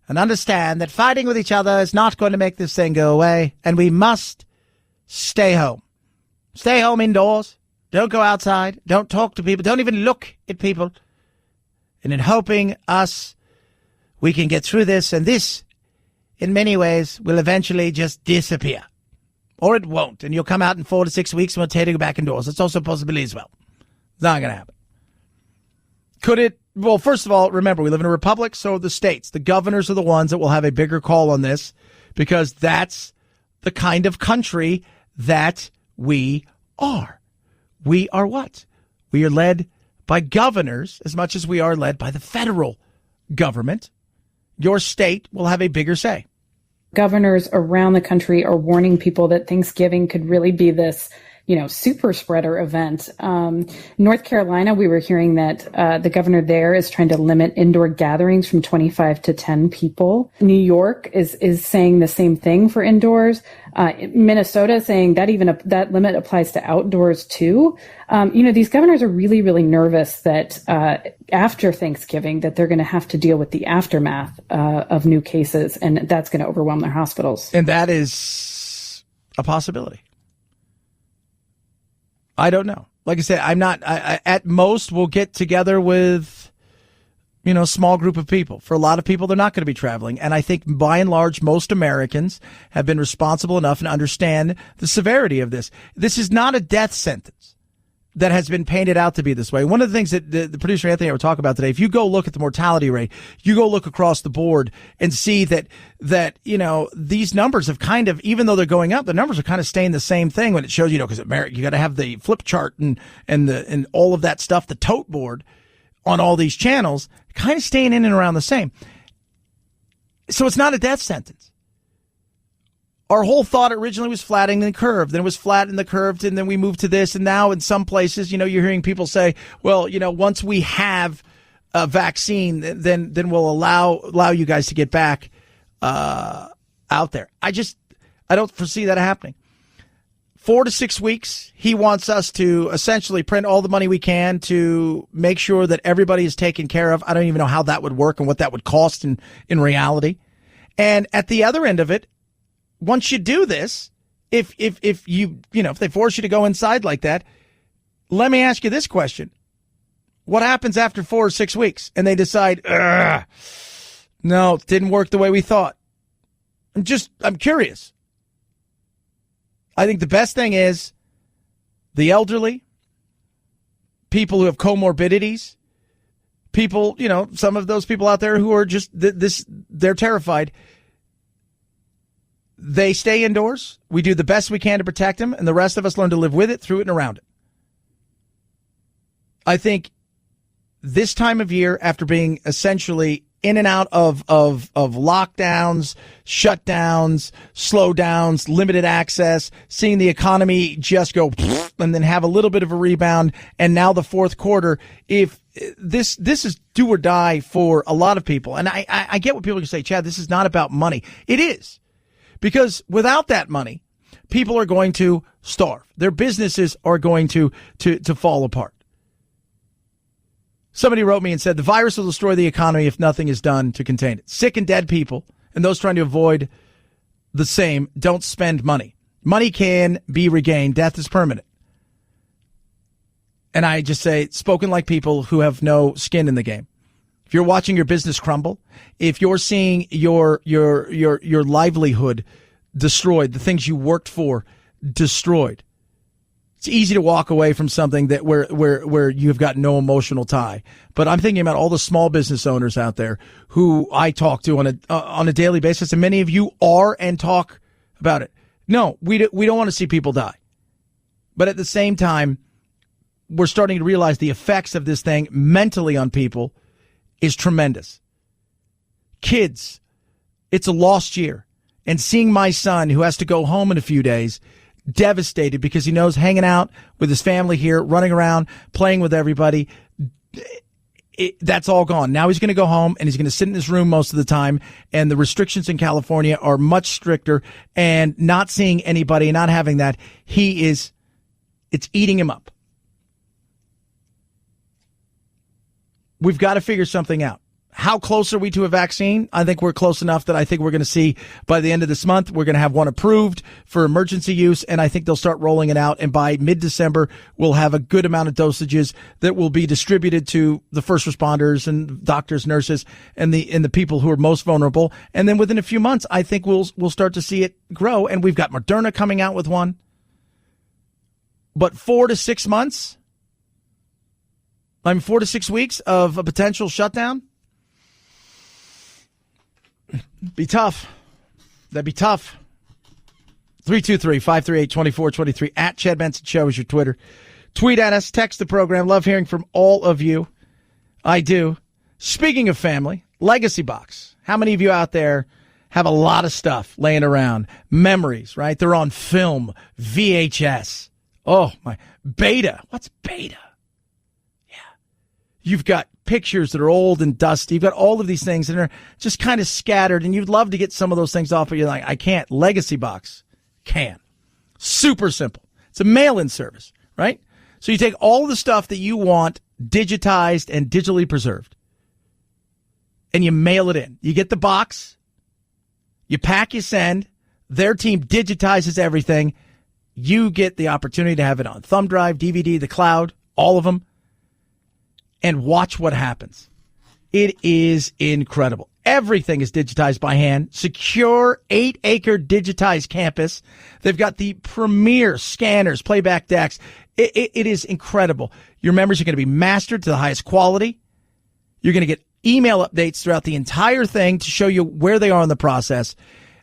and understand that fighting with each other is not going to make this thing go away, and we must stay home. Stay home indoors. Don't go outside. Don't talk to people. Don't even look at people. And in hoping we can get through this, and this, in many ways, will eventually just disappear. Or it won't, and you'll come out in 4 to 6 weeks and we'll tell you to go back indoors. It's also a possibility as well. It's not going to happen. Could it? Well, first of all, remember, we live in a republic, so the states, the governors are the ones that will have a bigger call on this, because that's the kind of country that we are. We are what? We are led by governors as much as we are led by the federal government. Your state will have a bigger say. Governors around the country are warning people that Thanksgiving could really be this, super spreader event. North Carolina, we were hearing that the governor there is trying to limit indoor gatherings from 25 to 10 people. New York is saying the same thing for indoors. Minnesota is saying that that limit applies to outdoors too. These governors are really, really nervous that after Thanksgiving that they're going to have to deal with the aftermath of new cases, and that's going to overwhelm their hospitals. And that is a possibility. I don't know. Like I said, at most we'll get together with, a small group of people. For a lot of people, they're not going to be traveling. And I think by and large, most Americans have been responsible enough and understand the severity of this. This is not a death sentence that has been painted out to be this way. One of the things that the producer Anthony and I were talking about today, if you go look at the mortality rate, you go look across the board and see that these numbers have kind of, even though they're going up, the numbers are kind of staying the same thing when it shows, because you got to have the flip chart and all of that stuff, the tote board on all these channels, kind of staying in and around the same. So it's not a death sentence. Our whole thought originally was flattening the curve. Then it was flattening the curve, and then we moved to this. And now in some places, you're hearing people say, well, once we have a vaccine, then we'll allow you guys to get back out there. I don't foresee that happening. 4 to 6 weeks, he wants us to essentially print all the money we can to make sure that everybody is taken care of. I don't even know how that would work and what that would cost in reality. And at the other end of it, once you do this, if they force you to go inside like that, let me ask you this question. What happens after 4 or 6 weeks and they decide, no, it didn't work the way we thought? I'm curious. I think the best thing is the elderly, people who have comorbidities, people, some of those people out there who are just they're terrified. They stay indoors. We do the best we can to protect them, and the rest of us learn to live with it, through it, and around it. I think this time of year, after being essentially in and out of lockdowns, shutdowns, slowdowns, limited access, seeing the economy just go and then have a little bit of a rebound, and now the fourth quarter, if this is do or die for a lot of people. And I get what people can say, Chad, this is not about money. It is. Because without that money, people are going to starve. Their businesses are going to fall apart. Somebody wrote me and said, the virus will destroy the economy if nothing is done to contain it. Sick and dead people and those trying to avoid the same don't spend money. Money can be regained. Death is permanent. And I just say, spoken like people who have no skin in the game. If you're watching your business crumble, if you're seeing your livelihood destroyed, the things you worked for destroyed, it's easy to walk away from something that where you've got no emotional tie. But I'm thinking about all the small business owners out there who I talk to on a daily basis, and many of you are and talk about it. No, we don't want to see people die. But at the same time, we're starting to realize the effects of this thing mentally on people is tremendous. Kids, it's a lost year. And seeing my son, who has to go home in a few days, devastated because he knows hanging out with his family here, running around, playing with everybody, that's all gone. Now he's going to go home and he's going to sit in his room most of the time. And the restrictions in California are much stricter, and not seeing anybody, not having that, it's eating him up. We've got to figure something out. How close are we to a vaccine? I think we're close enough that I think we're going to see by the end of this month, we're going to have one approved for emergency use, and I think they'll start rolling it out. And by mid-December, we'll have a good amount of dosages that will be distributed to the first responders and doctors, nurses, and the people who are most vulnerable. And then within a few months, I think we'll start to see it grow. And we've got Moderna coming out with one. But 4 to 6 months, 4 to 6 weeks of a potential shutdown, be tough. That'd be tough. 323-538-2423. At Chad Benson Show is your Twitter. Tweet at us. Text the program. Love hearing from all of you. I do. Speaking of family, Legacy Box. How many of you out there have a lot of stuff laying around? Memories, right? They're on film. VHS. Oh, my. Beta. What's beta? Yeah. You've got pictures that are old and dusty. You've got all of these things that are just kind of scattered, and you'd love to get some of those things off, but you're like, I can't. Legacy Box can. Super simple. It's a mail-in service, right? So you take all the stuff that you want digitized and digitally preserved, and you mail it in. You get the box, you pack, you send. Their team digitizes everything. You get the opportunity to have it on thumb drive, DVD, the cloud, all of them, and watch what happens. It is incredible. Everything is digitized by hand. Secure 8-acre digitized campus. They've got the premier scanners, playback decks. It is incredible. Your memories are going to be mastered to the highest quality. You're going to get email updates throughout the entire thing to show you where they are in the process.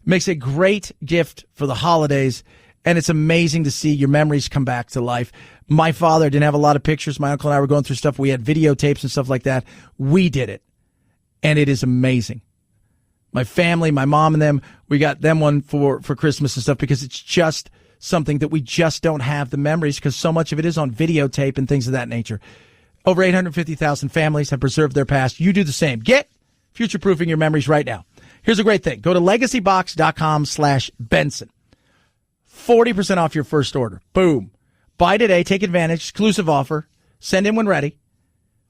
Makes a great gift for the holidays, and it's amazing to see your memories come back to life. My father didn't have a lot of pictures. My uncle and I were going through stuff. We had videotapes and stuff like that. We did it, and it is amazing. My family, my mom and them, we got them one for Christmas and stuff because it's just something that we just don't have the memories because so much of it is on videotape and things of that nature. Over 850,000 families have preserved their past. You do the same. Get future-proofing your memories right now. Here's a great thing. Go to legacybox.com/Benson. 40% off your first order. Boom. Buy today. Take advantage. Exclusive offer. Send in when ready.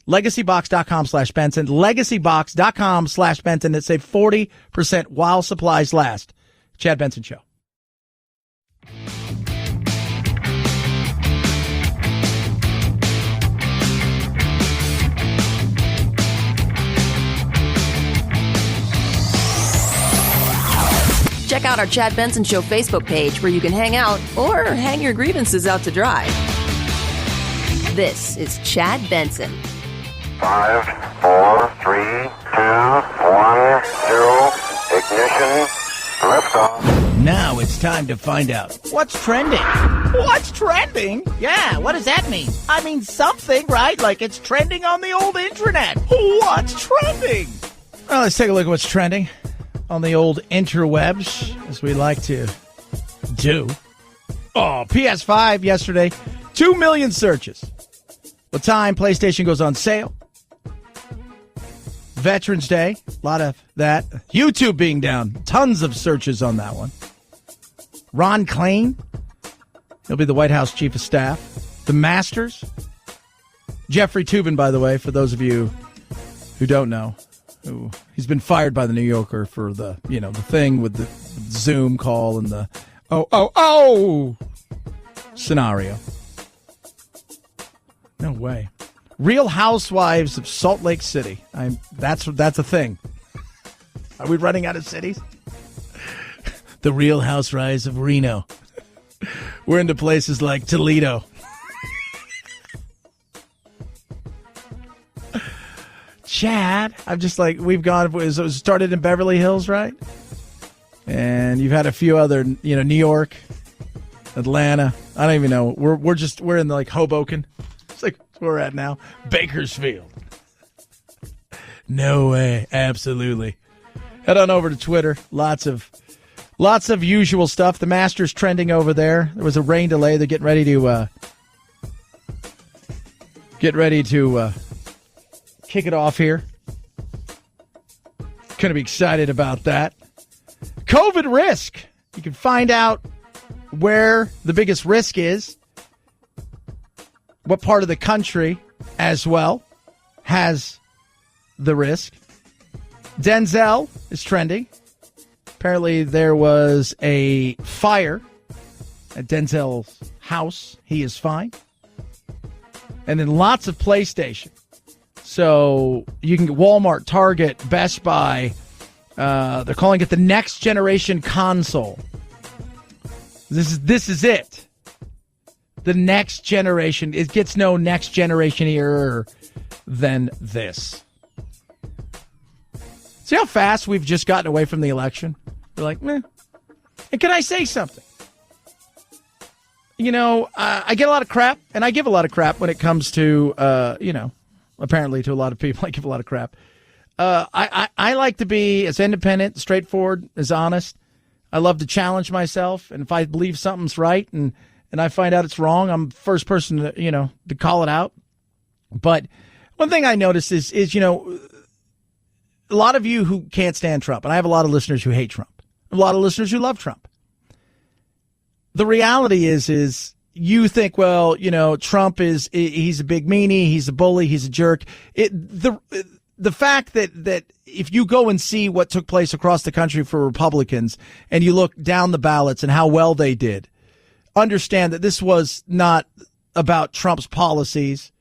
Legacybox.com/Benson. Legacybox.com/Benson. That save 40% while supplies last. Chad Benson Show. out our Chad Benson Show Facebook page where you can hang out or hang your grievances out to dry. This is Chad Benson. 5, 4, 3, 2, 1, 0, ignition, liftoff. Now it's time to find out what's trending. What's trending? Yeah, what does that mean? I mean something, right? Like it's trending on the old internet. What's trending? Well, let's take a look at what's trending on the old interwebs, as we like to do. Oh, PS5 yesterday, 2 million searches. What time PlayStation goes on sale? Veterans Day, a lot of that. YouTube being down, tons of searches on that one. Ron Klain, he'll be the White House Chief of Staff. The Masters. Jeffery Toobin, by the way, for those of you who don't know, he's been fired by the New Yorker for the thing with the Zoom call and the scenario. No way. Real Housewives of Salt Lake City. That's a thing. Are we running out of cities? The Real Housewives of Reno. We're into places like Toledo. Chad, I'm just like, we've gone, it started in Beverly Hills, right? And you've had a few other, New York, Atlanta. I don't even know. We're in like Hoboken. It's like where we're at now. Bakersfield. No way. Absolutely. Head on over to Twitter. Lots of usual stuff. The Masters trending over there. There was a rain delay. They're getting ready to kick it off here. Going to be excited about that. COVID risk. You can find out where the biggest risk is. What part of the country, as well, has the risk. Denzel is trending. Apparently there was a fire at Denzel's house. He is fine. And then lots of PlayStation. So you can get Walmart, Target, Best Buy. They're calling it the next generation console. This is it. The next generation. It gets no next generation-ier than this. See how fast we've just gotten away from the election? We're like, meh. And can I say something? I get a lot of crap, and I give a lot of crap when it comes to, apparently to a lot of people, I give a lot of crap. I like to be as independent, straightforward, as honest. I love to challenge myself, and if I believe something's right and I find out it's wrong, I'm the first person to call it out. But one thing I noticed is a lot of you who can't stand Trump, and I have a lot of listeners who hate Trump, a lot of listeners who love Trump. The reality is you think, well, Trump he's a big meanie, he's a bully, he's a jerk. The fact that if you go and see what took place across the country for Republicans and you look down the ballots and how well they did, understand that this was not about Trump's policies.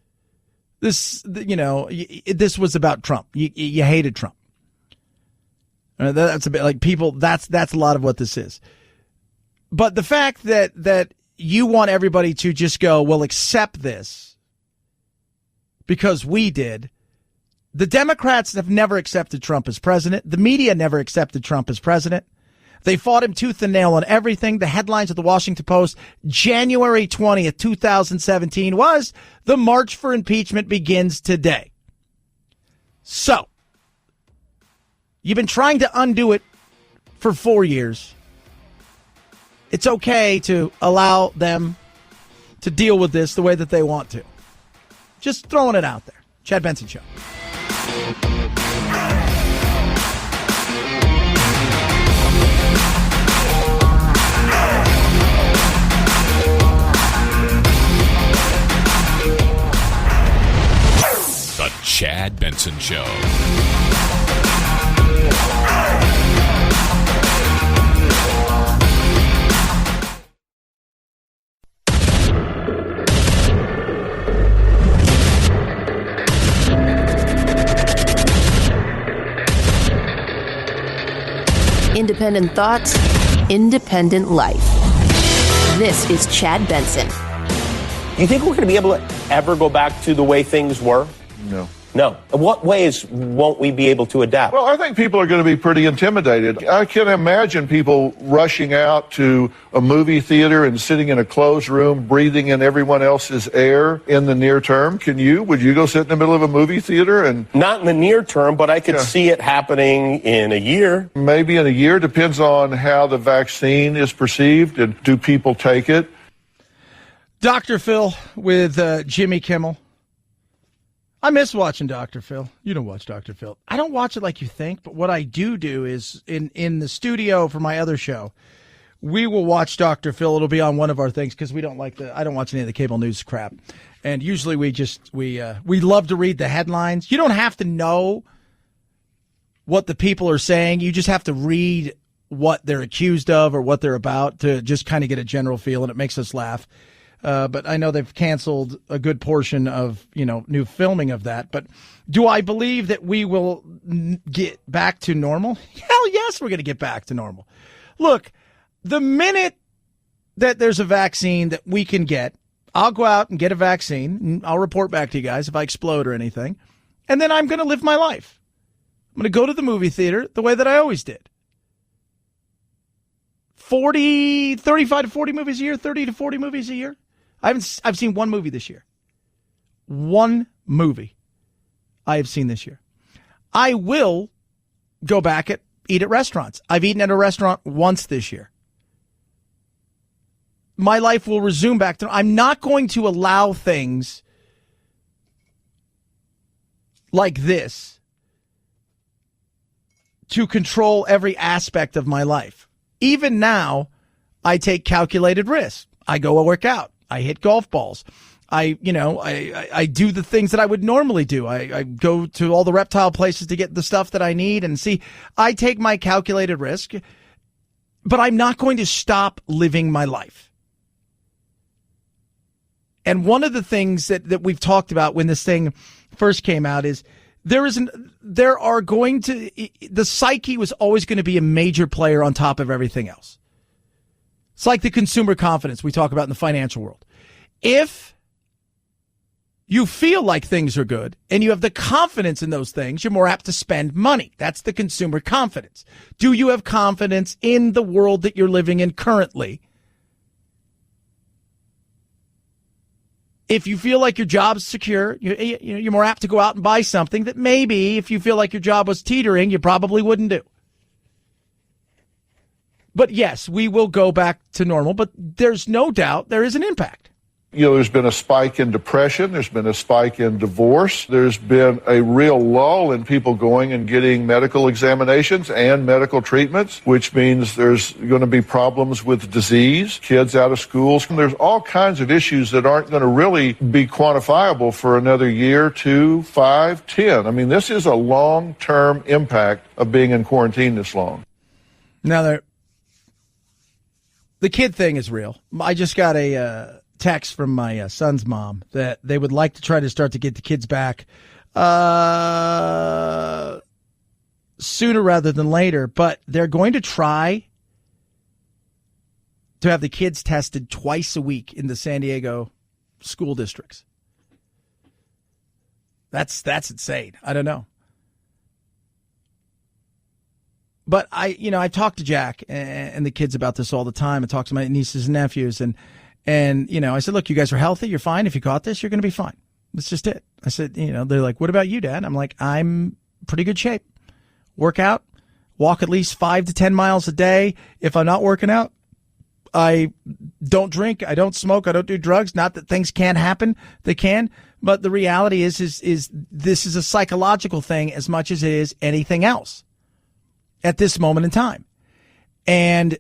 This was about Trump. You hated Trump. That's a bit like people. That's a lot of what this is. But the fact that you want everybody to just go, well, accept this because we did. The Democrats have never accepted Trump as president. The media never accepted Trump as president. They fought him tooth and nail on everything. The headlines of the Washington Post, January 20th, 2017, was the march for impeachment begins today. So, you've been trying to undo it for 4 years. It's okay to allow them to deal with this the way that they want to. Just throwing it out there. Chad Benson Show. The Chad Benson Show. Independent thoughts, independent life. This is Chad Benson. Do you think we're going to be able to ever go back to the way things were? No. No. In what ways won't we be able to adapt? Well, I think people are going to be pretty intimidated. I can imagine people rushing out to a movie theater and sitting in a closed room, breathing in everyone else's air in the near term. Can you? Would you go sit in the middle of a movie theater? And not in the near term, but I could see it happening in a year. Maybe in a year. Depends on how the vaccine is perceived and do people take it. Dr. Phil with Jimmy Kimmel. I miss watching Dr. Phil. You don't watch Dr. Phil. I don't watch it like you think, but what I do is in the studio for my other show, we will watch Dr. Phil. It'll be on one of our things because we don't I don't watch any of the cable news crap. And usually we love to read the headlines. You don't have to know what the people are saying. You just have to read what they're accused of or what they're about to just kind of get a general feel, and it makes us laugh. But I know they've canceled a good portion of, new filming of that. But do I believe that we will get back to normal? Hell yes, we're going to get back to normal. Look, the minute that there's a vaccine that we can get, I'll go out and get a vaccine. And I'll report back to you guys if I explode or anything. And then I'm going to live my life. I'm going to go to the movie theater the way that I always did. 35 to 40 movies a year, 30 to 40 movies a year. I've seen one movie this year. One movie I have seen this year. I will go back eat at restaurants. I've eaten at a restaurant once this year. My life will resume back to. I'm not going to allow things like this to control every aspect of my life. Even now, I take calculated risks. I go work out. I hit golf balls. I do the things that I would normally do. I go to all the reptile places to get the stuff that I need and see. I take my calculated risk, but I'm not going to stop living my life. And one of the things that we've talked about when this thing first came out is the psyche was always going to be a major player on top of everything else. It's like the consumer confidence we talk about in the financial world. If you feel like things are good and you have the confidence in those things, you're more apt to spend money. That's the consumer confidence. Do you have confidence in the world that you're living in currently? If you feel like your job's secure, you're more apt to go out and buy something that maybe if you feel like your job was teetering, you probably wouldn't do. But yes, we will go back to normal, but there's no doubt there is an impact. There's been a spike in depression. There's been a spike in divorce. There's been a real lull in people going and getting medical examinations and medical treatments, which means there's going to be problems with disease, kids out of schools. There's all kinds of issues that aren't going to really be quantifiable for another year, 2, 5, 10. I mean, this is a long-term impact of being in quarantine this long. Now, the kid thing is real. I just got a text from my son's mom that they would like to try to start to get the kids back sooner rather than later, but they're going to try to have the kids tested twice a week in the San Diego school districts. That's insane. I don't know. But I talk to Jack and the kids about this all the time. I talk to my nieces and nephews and I said, look, you guys are healthy. You're fine. If you caught this, you're going to be fine. That's just it. I said, they're like, what about you, Dad? I'm like, I'm pretty good shape. Work out, walk at least 5 to 10 miles a day. If I'm not working out, I don't drink. I don't smoke. I don't do drugs. Not that things can't happen. They can. But the reality is this is a psychological thing as much as it is anything else at this moment in time. And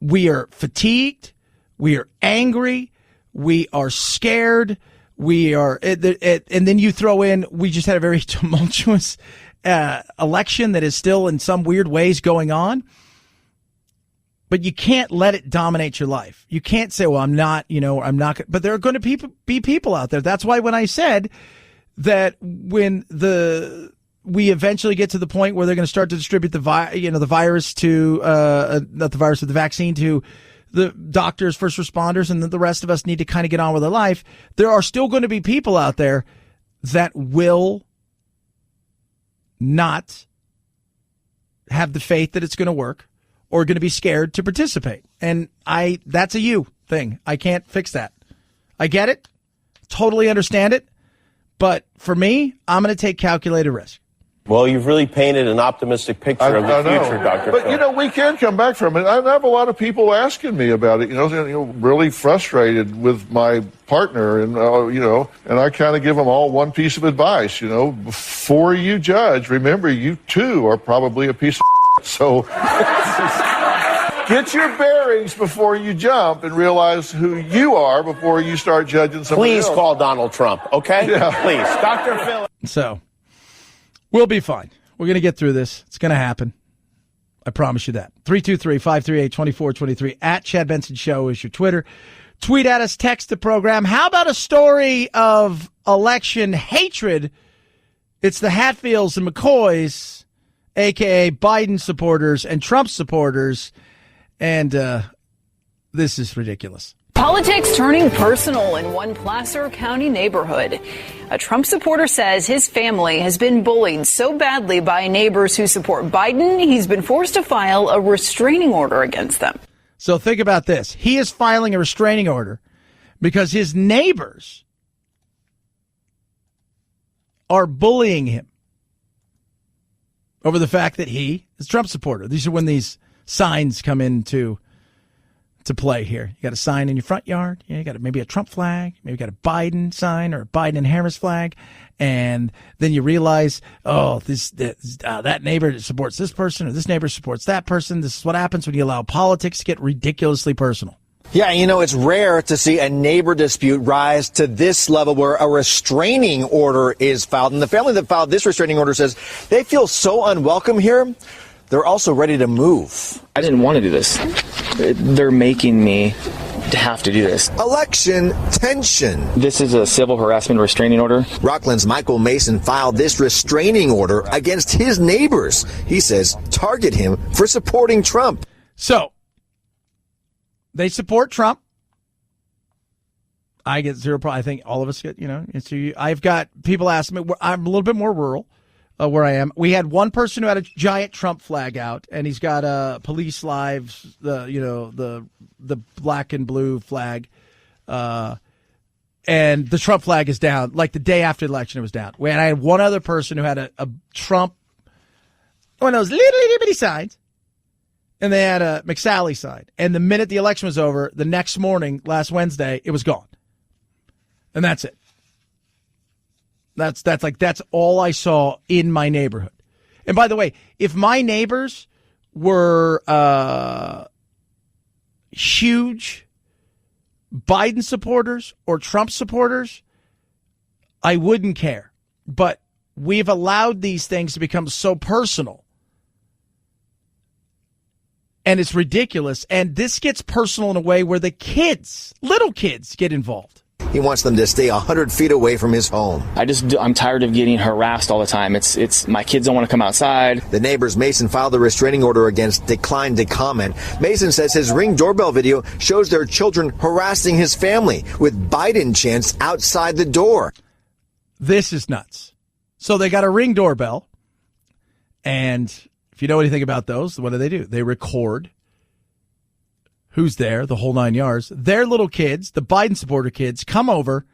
we are fatigued. We are angry. We are scared. We are, and then you throw in, we just had a very tumultuous election that is still in some weird ways going on. But you can't let it dominate your life. You can't say, well, I'm not, but there are going to be people out there. That's why when I said that when the we eventually get to the point where they're going to start to distribute the virus to not the virus, but the vaccine to the doctors, first responders, and the rest of us need to kind of get on with our life. There are still going to be people out there that will not have the faith that it's going to work or going to be scared to participate. And that's a you thing. I can't fix that. I get it. Totally understand it. But for me, I'm going to take calculated risk. Well, you've really painted an optimistic picture of the future, Dr. But, Phil. we can come back from it. I have a lot of people asking me about it, really frustrated with my partner. And, and I kind of give them all one piece of advice, before you judge, remember, you too are probably a piece of so get your bearings before you jump and realize who you are before you start judging somebody else. Please call Donald Trump, okay? Yeah. Please. Dr. Phil. So, we'll be fine. We're going to get through this. It's going to happen. I promise you that. 323-538-2423 at Chad Benson Show is your Twitter. Tweet at us, text the program. How about a story of election hatred? It's the Hatfields and McCoys, a.k.a. Biden supporters and Trump supporters. And this is ridiculous. Politics turning personal in one Placer County neighborhood. A Trump supporter says his family has been bullied so badly by neighbors who support Biden, he's been forced to file a restraining order against them. So think about this. He is filing a restraining order because his neighbors are bullying him over the fact that he is a Trump supporter. These are when these signs come into play here. You got a sign in your front yard. You got maybe a Trump flag. Maybe you got a Biden sign or a Biden and Harris flag. And then you realize, that neighbor supports this person or this neighbor supports that person. This is what happens when you allow politics to get ridiculously personal. Yeah, it's rare to see a neighbor dispute rise to this level where a restraining order is filed. And the family that filed this restraining order says they feel so unwelcome here. They're also ready to move. I didn't want to do this. They're making me to have to do this. Election tension. This is a civil harassment restraining order. Rockland's Michael Mason filed this restraining order against his neighbors. He says target him for supporting Trump. So, they support Trump. I get zero problem. I think all of us get, I've got people asking me, I'm a little bit more rural. Where I am, we had one person who had a giant Trump flag out, and he's got a Police Lives, the black and blue flag, and the Trump flag is down. Like the day after the election, it was down. And I had one other person who had a Trump, one of those little bitty signs, and they had a McSally sign. And the minute the election was over, the next morning, last Wednesday, it was gone, and that's it. That's all I saw in my neighborhood. And by the way, if my neighbors were huge Biden supporters or Trump supporters, I wouldn't care. But we've allowed these things to become so personal. And it's ridiculous. And this gets personal in a way where the kids, little kids, get involved. He wants them to stay 100 feet away from his home. I'm tired of getting harassed all the time. It's my kids don't want to come outside. The neighbors Mason filed a restraining order against declined to comment. Mason says his Ring doorbell video shows their children harassing his family with Biden chants outside the door. This is nuts. So they got a Ring doorbell, and if you know anything about those, what do? They record who's there, the whole 9 yards. Their little kids, the Biden supporter kids, come over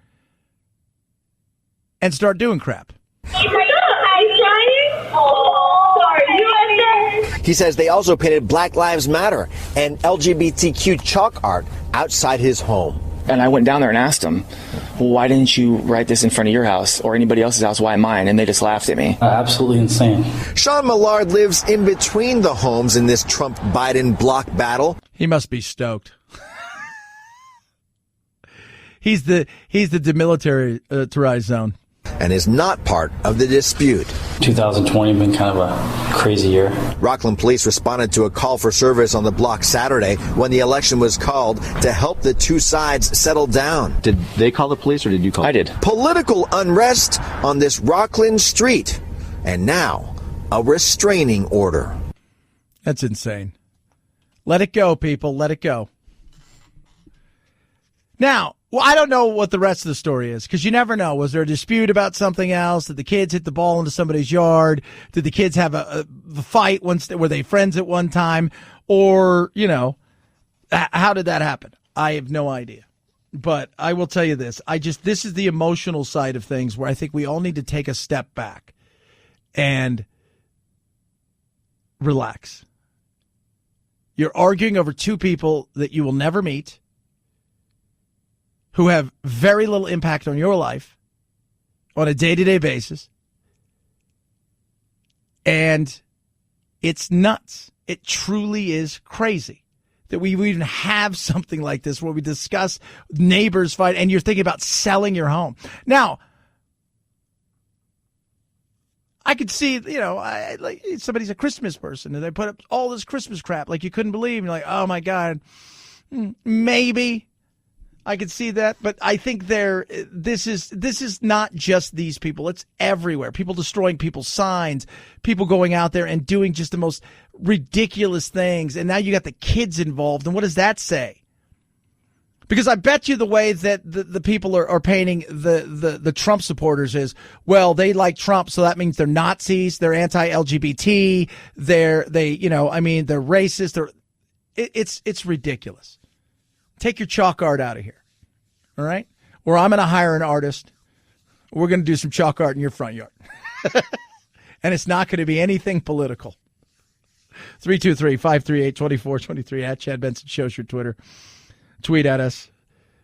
and start doing crap. He says they also painted Black Lives Matter and LGBTQ chalk art outside his home. And I went down there and asked them, well, why didn't you write this in front of your house or anybody else's house? Why mine? And they just laughed at me. Absolutely insane. Sean Millard lives in between the homes in this Trump-Biden block battle. He must be stoked. He's the demilitarized zone. And is not part of the dispute. 2020 been kind of a crazy year. Rockland police responded to a call for service on the block Saturday when the election was called to help the two sides settle down. Did they call the police or did you call? I did. Political unrest on this Rockland street And now, a restraining order. That's insane. Let it go, people. Let it go. Now, well, I don't know what the rest of the story is, because you never know. Was there a dispute about something else? Did the kids hit the ball into somebody's yard? Did the kids have a fight once? Were they friends at one time? Or, how did that happen? I have no idea. But I will tell you this. This is the emotional side of things where I think we all need to take a step back and relax. You're arguing over two people that you will never meet, who have very little impact on your life on a day-to-day basis. And it's nuts. It truly is crazy that we even have something like this where we discuss neighbors fight and you're thinking about selling your home. Now, I could see, like somebody's a Christmas person and they put up all this Christmas crap like you couldn't believe. You're like, oh my God, maybe I could see that. But I think this is not just these people. It's everywhere. People destroying people's signs, people going out there and doing just the most ridiculous things. And now you got the kids involved. And what does that say? Because I bet you the way that the people are painting the Trump supporters is, well, they like Trump, so that means they're Nazis, they're anti-LGBT, they're racist. It's ridiculous. Take your chalk art out of here, all right? Or I'm going to hire an artist. We're going to do some chalk art in your front yard. And it's not going to be anything political. 323-538-2423 at Chad Benson Show's your Twitter. Tweet at us.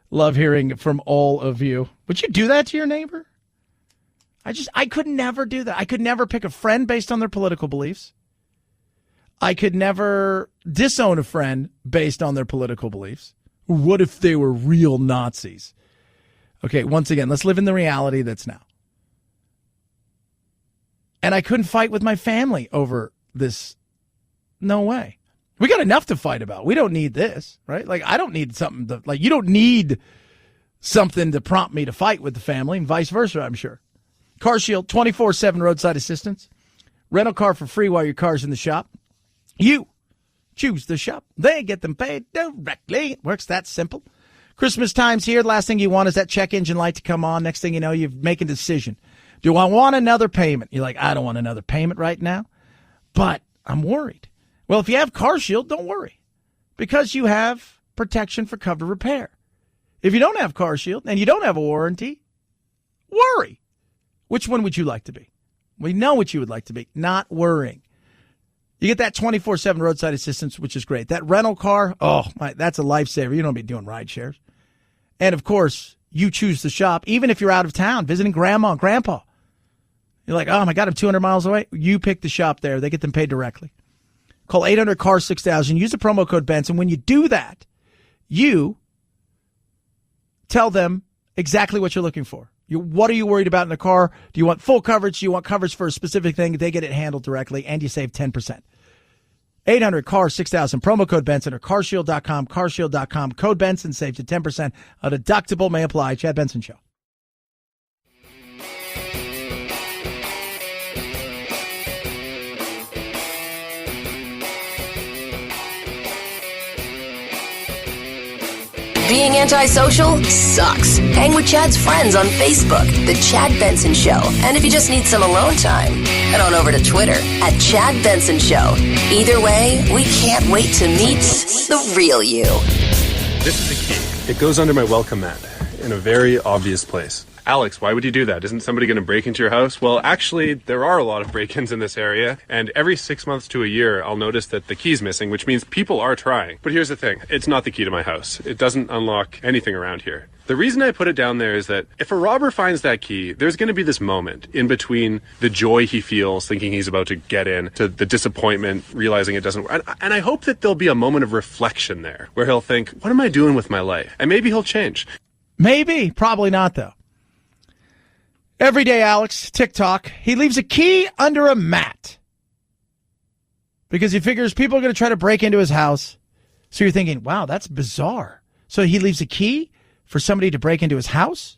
Love hearing from all of you. Would you do that to your neighbor? I could never do that. I could never pick a friend based on their political beliefs. I could never disown a friend based on their political beliefs. What if they were real Nazis? Okay, once again, let's live in the reality that's now. And I couldn't fight with my family over this. No way. We got enough to fight about. We don't need this, right? Like, I don't need something to, you don't need something to prompt me to fight with the family, and vice versa, I'm sure. Car Shield, 24/7 roadside assistance. Rental car for free while your car's in the shop. You choose the shop. They get them paid directly. It works that simple. Christmas time's here. The last thing you want is that check engine light to come on. Next thing you know, you make a decision. Do I want another payment? You're like, I don't want another payment right now, but I'm worried. Well, if you have Car Shield, don't worry, because you have protection for covered repair. If you don't have Car Shield and you don't have a warranty, worry. Which one would you like to be? We know what you would like to be, not worrying. You get that 24/7 roadside assistance, which is great. That rental car, that's a lifesaver. You don't be doing ride shares. And, of course, you choose the shop, even if you're out of town visiting grandma and grandpa. You're like, oh, my God, I'm 200 miles away. You pick the shop there. They get them paid directly. Call 800-CAR-6000. Use the promo code Benson. When you do that, you tell them exactly what you're looking for. What are you worried about in a car? Do you want full coverage? Do you want coverage for a specific thing? They get it handled directly, and you save 10%. 800-CAR-6000. Promo code Benson or carshield.com. Carshield.com. Code Benson saves you 10%. A deductible may apply. Chad Benson Show. Being antisocial sucks. Hang with Chad's friends on Facebook, The Chad Benson Show. And if you just need some alone time, head on over to Twitter at Chad Benson Show. Either way, we can't wait to meet the real you. This is the key. It goes under my welcome mat in a very obvious place. Alex, why would you do that? Isn't somebody going to break into your house? Well, actually, there are a lot of break-ins in this area, and every 6 months to a year, I'll notice that the key's missing, which means people are trying. But here's the thing. It's not the key to my house. It doesn't unlock anything around here. The reason I put it down there is that if a robber finds that key, there's going to be this moment in between the joy he feels thinking he's about to get in to the disappointment, realizing it doesn't work. And I hope that there'll be a moment of reflection there where he'll think, what am I doing with my life? And maybe he'll change. Maybe. Probably not, though. Every day, Alex, TikTok, he leaves a key under a mat because he figures people are going to try to break into his house. So you're thinking, wow, that's bizarre. So he leaves a key for somebody to break into his house?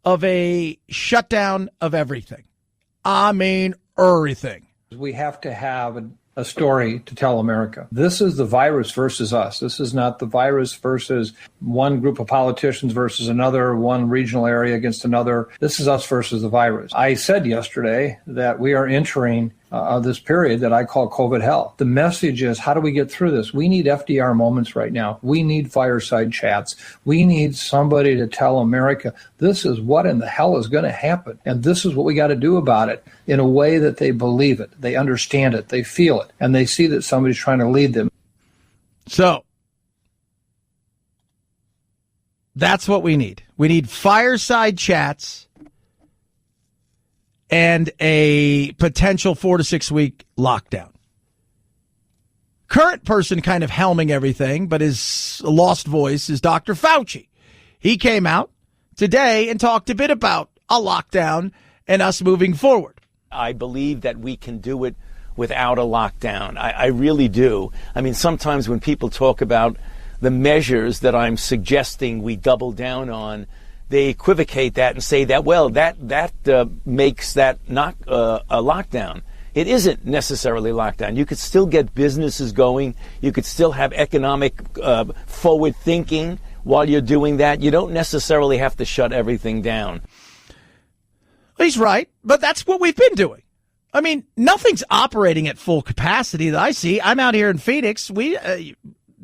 of a shutdown of everything. I mean, everything. We have to have a story to tell America. This is the virus versus us. This is not the virus versus one group of politicians versus another, one regional area against another. This is us versus the virus. I said yesterday that we are entering this period that I call COVID hell. The message is, how do we get through this? We need FDR moments right now. We need fireside chats. We need somebody to tell America, this is what in the hell is going to happen. And this is what we got to do about it in a way that they believe it, they understand it, they feel it, and they see that somebody's trying to lead them. So that's what we need. We need fireside chats and a potential 4 to 6 week lockdown. Current person kind of helming everything, but his lost voice is Dr. Fauci. He came out today and talked a bit about a lockdown and us moving forward. I believe that we can do it without a lockdown. I really do. I mean, sometimes when people talk about the measures that I'm suggesting we double down on, they equivocate that and say that, well, that makes that not a lockdown. It isn't necessarily lockdown. You could still get businesses going. You could still have economic forward thinking while you're doing that. You don't necessarily have to shut everything down. He's right, but that's what we've been doing. I mean, nothing's operating at full capacity that I see. I'm out here in Phoenix.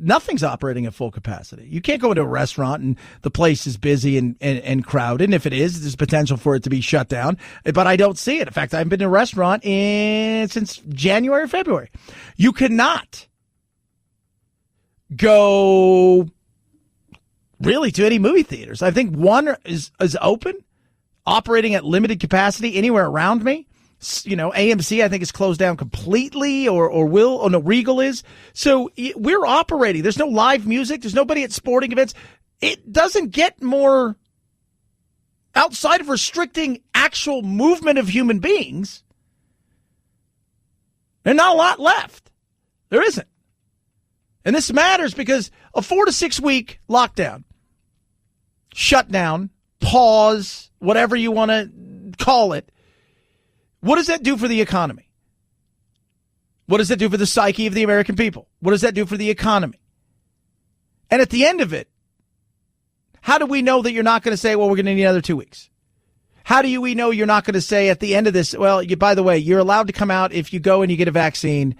Nothing's operating at full capacity. You can't go into a restaurant and the place is busy and crowded. And if it is, there's potential for it to be shut down. But I don't see it. In fact, I haven't been in a restaurant since January or February. You cannot go really to any movie theaters. I think one is open, operating at limited capacity anywhere around me. You know, AMC, I think, is closed down completely or will. Oh, no, Regal is. So we're operating. There's no live music. There's nobody at sporting events. It doesn't get more outside of restricting actual movement of human beings. There's not a lot left. There isn't. And this matters because a 4 to 6 week lockdown, shutdown, pause, whatever you want to call it, what does that do for the economy? What does that do for the psyche of the American people? What does that do for the economy? And at the end of it, how do we know that you're not going to say, well, we're going to need another 2 weeks? How do we know you're not going to say at the end of this, well, by the way, you're allowed to come out if you go and you get a vaccine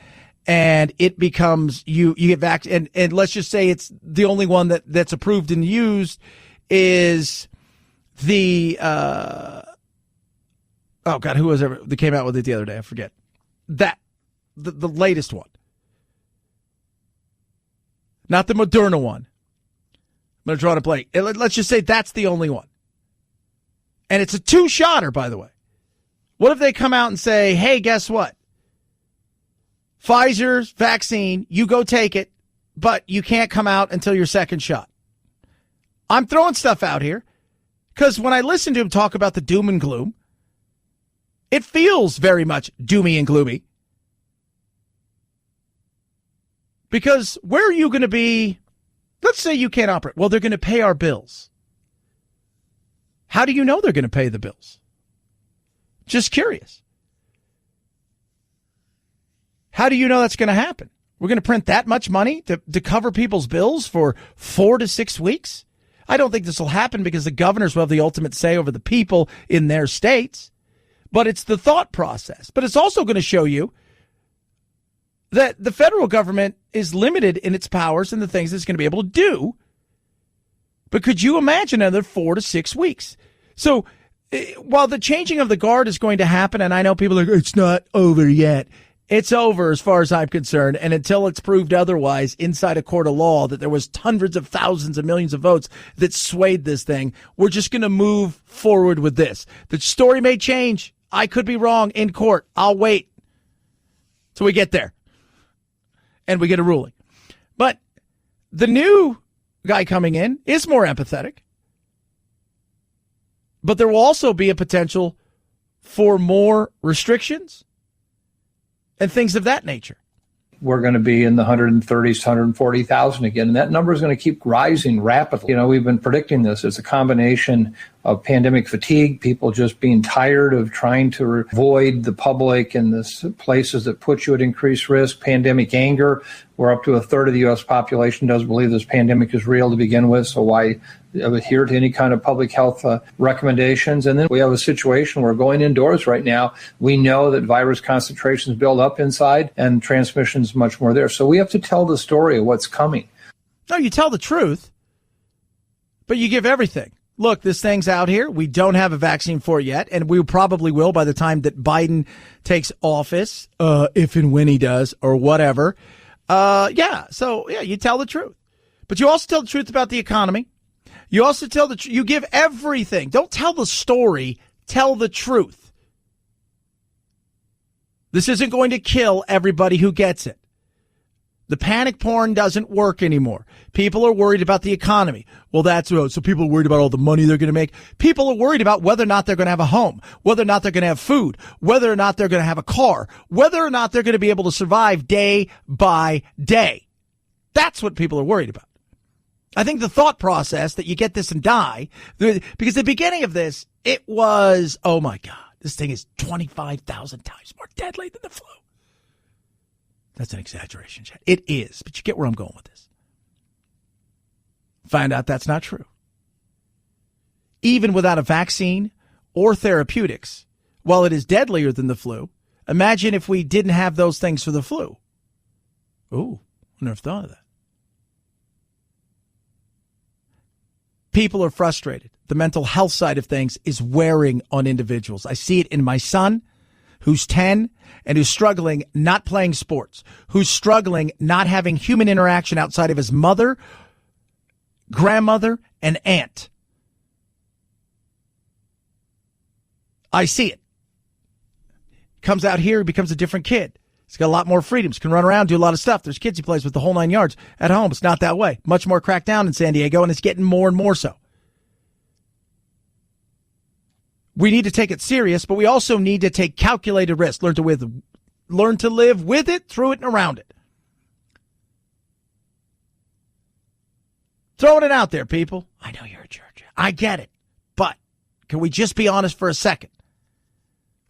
and it becomes you get vaccinated. And let's just say it's the only one that's approved and used is the, oh, God, who was ever that came out with it the other day? I forget. The latest one. Not the Moderna one. I'm going to draw a blank. Let's just say that's the only one. And it's a 2-shotter, by the way. What if they come out and say, hey, guess what? Pfizer's vaccine, you go take it, but you can't come out until your second shot. I'm throwing stuff out here because when I listen to him talk about the doom and gloom, it feels very much doomy and gloomy. Because where are you going to be? Let's say you can't operate. Well, they're going to pay our bills. How do you know they're going to pay the bills? Just curious. How do you know that's going to happen? We're going to print that much money to cover people's bills for 4 to 6 weeks? I don't think this will happen because the governors will have the ultimate say over the people in their states. But it's the thought process. But it's also going to show you that the federal government is limited in its powers and the things it's going to be able to do. But could you imagine another 4 to 6 weeks? So while the changing of the guard is going to happen, and I know people are like, it's not over yet. It's over as far as I'm concerned. And until it's proved otherwise inside a court of law that there was hundreds of thousands of millions of votes that swayed this thing, we're just going to move forward with this. The story may change. I could be wrong in court. I'll wait till we get there and we get a ruling. But the new guy coming in is more empathetic. But there will also be a potential for more restrictions and things of that nature. we're going to be in the 130s, 140,000 again. And that number is going to keep rising rapidly. We've been predicting this. It's a combination of pandemic fatigue, people just being tired of trying to avoid the public and the places that put you at increased risk, pandemic anger, where up to a third of the U.S. population does believe this pandemic is real to begin with, so why adhere to any kind of public health recommendations? And then we have a situation where going indoors right now, we know that virus concentrations build up inside and transmission is much more there. So we have to tell the story of what's coming. No, you tell the truth, but you give everything. Look, this thing's out here. We don't have a vaccine for it yet, and we probably will by the time that Biden takes office, if and when he does, or whatever. You tell the truth. But you also tell the truth about the economy. You also tell the truth. You give everything. Don't tell the story. Tell the truth. This isn't going to kill everybody who gets it. The panic porn doesn't work anymore. People are worried about the economy. Well, so people are worried about all the money they're going to make. People are worried about whether or not they're going to have a home, whether or not they're going to have food, whether or not they're going to have a car, whether or not they're going to be able to survive day by day. That's what people are worried about. I think the thought process that you get this and die, because the beginning of this, it was, oh my God, this thing is 25,000 times more deadly than the flu. That's an exaggeration, Chad. It is, but you get where I'm going with this. Find out that's not true. Even without a vaccine or therapeutics, while it is deadlier than the flu, imagine if we didn't have those things for the flu. Ooh, I never thought of that. People are frustrated. The mental health side of things is wearing on individuals. I see it in my son, who's 10 and who's struggling not playing sports, who's struggling not having human interaction outside of his mother, grandmother, and aunt. I see it. Comes out here, he becomes a different kid. He's got a lot more freedoms, can run around, do a lot of stuff. There's kids he plays with the whole 9 yards. At home, it's not that way. Much more cracked down in San Diego, and it's getting more and more so. We need to take it serious, but we also need to take calculated risks. Learn to live with it, through it, and around it. Throwing it out there, people. I know you're a church. I get it. But can we just be honest for a second?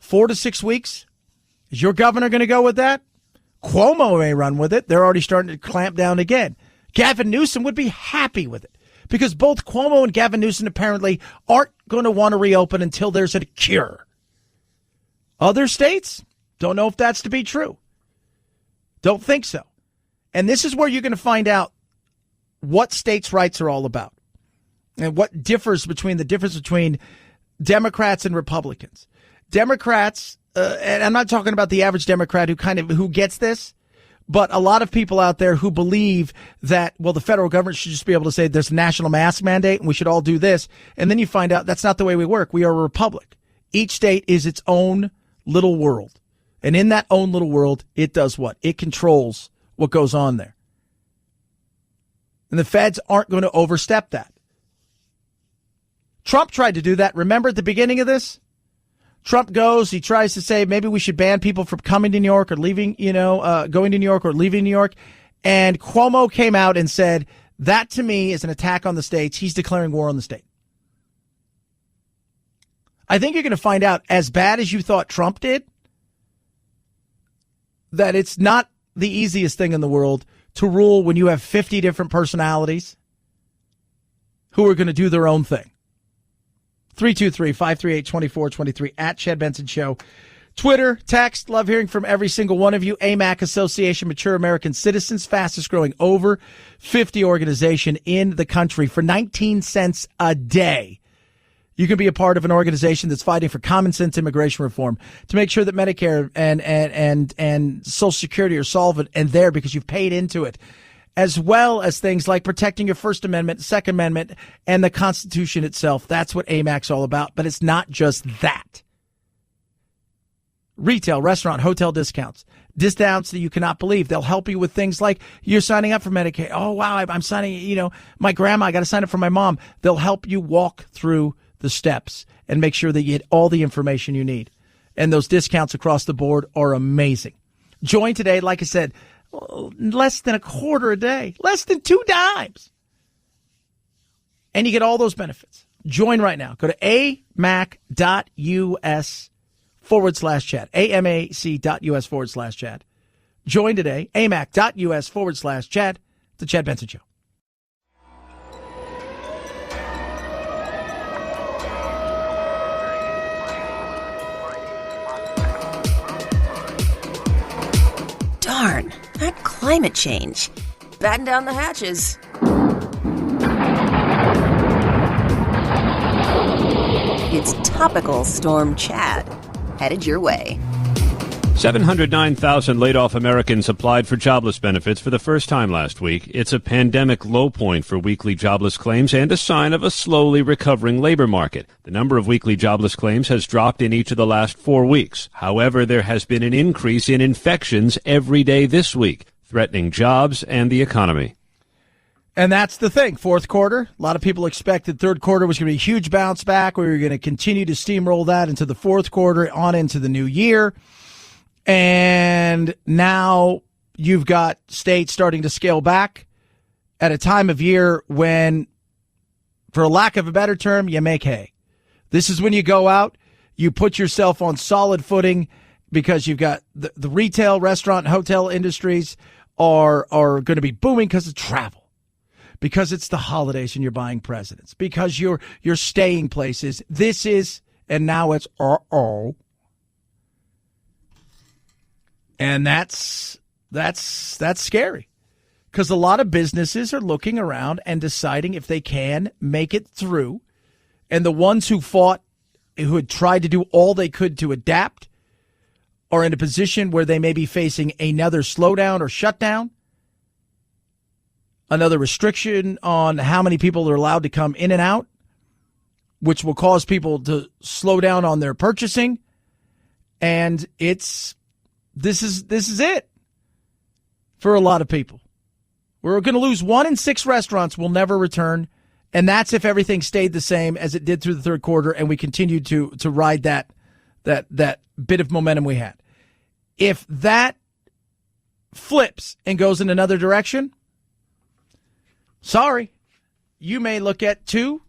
4 to 6 weeks? Is your governor going to go with that? Cuomo may run with it. They're already starting to clamp down again. Gavin Newsom would be happy with it, because both Cuomo and Gavin Newsom apparently aren't going to want to reopen until there's a cure. Other states, don't know if that's to be true. Don't think so. And this is where you're going to find out what states' rights are all about and what differs between Democrats and Republicans. Democrats, and I'm not talking about the average Democrat who gets this, but a lot of people out there who believe that, well, the federal government should just be able to say there's a national mask mandate and we should all do this. And then you find out that's not the way we work. We are a republic. Each state is its own little world. And in that own little world, it does what? It controls what goes on there. And the feds aren't going to overstep that. Trump tried to do that. Remember at the beginning of this? Trump he tries to say maybe we should ban people from coming to New York or leaving, going to New York or leaving New York. And Cuomo came out and said, that to me is an attack on the states. He's declaring war on the state. I think you're going to find out, as bad as you thought Trump did, that it's not the easiest thing in the world to rule when you have 50 different personalities who are going to do their own thing. 323-538-2423 at Chad Benson Show. Twitter, text, love hearing from every single one of you. AMAC, Association Mature American Citizens, fastest growing over 50 organization in the country for 19 cents a day. You can be a part of an organization that's fighting for common sense immigration reform to make sure that Medicare and Social Security are solvent and there because you've paid into it, as well as things like protecting your First Amendment, Second Amendment, and the Constitution itself. That's what AMAC's all about, but it's not just that. Retail, restaurant, hotel discounts that you cannot believe. They'll help you with things like you're signing up for Medicaid. Oh, wow, I'm signing, my grandma, I got to sign up for my mom. They'll help you walk through the steps and make sure that you get all the information you need. And those discounts across the board are amazing. Join today. Like I said, less than a quarter a day, less than 2 dimes. And you get all those benefits. Join right now. Go to amac.us/chat. amac.us/chat. Join today. amac.us/chat. The Chad Benson Show. Darn, that climate change. Batten down the hatches. It's Topical Storm Chad, headed your way. 709,000 laid-off Americans applied for jobless benefits for the first time last week. It's a pandemic low point for weekly jobless claims and a sign of a slowly recovering labor market. The number of weekly jobless claims has dropped in each of the last 4 weeks. However, there has been an increase in infections every day this week, threatening jobs and the economy. And that's the thing. Fourth quarter, a lot of people expected third quarter was going to be a huge bounce back. We were going to continue to steamroll that into the fourth quarter, on into the new year. And now you've got states starting to scale back at a time of year when, for lack of a better term, you make hay. This is when you go out, you put yourself on solid footing because you've got the retail, restaurant, and hotel industries are going to be booming because of travel, because it's the holidays and you're buying presents, because you're staying places. This is, and now it's And that's scary, because a lot of businesses are looking around and deciding if they can make it through. And the ones who had tried to do all they could to adapt, are in a position where they may be facing another slowdown or shutdown, another restriction on how many people are allowed to come in and out, which will cause people to slow down on their purchasing. And this is it for a lot of people. We're going to lose 1 in 6 restaurants will never return. And that's if everything stayed the same as it did through the third quarter and we continued to ride that bit of momentum we had. If that flips and goes in another direction, sorry, you may look at 2,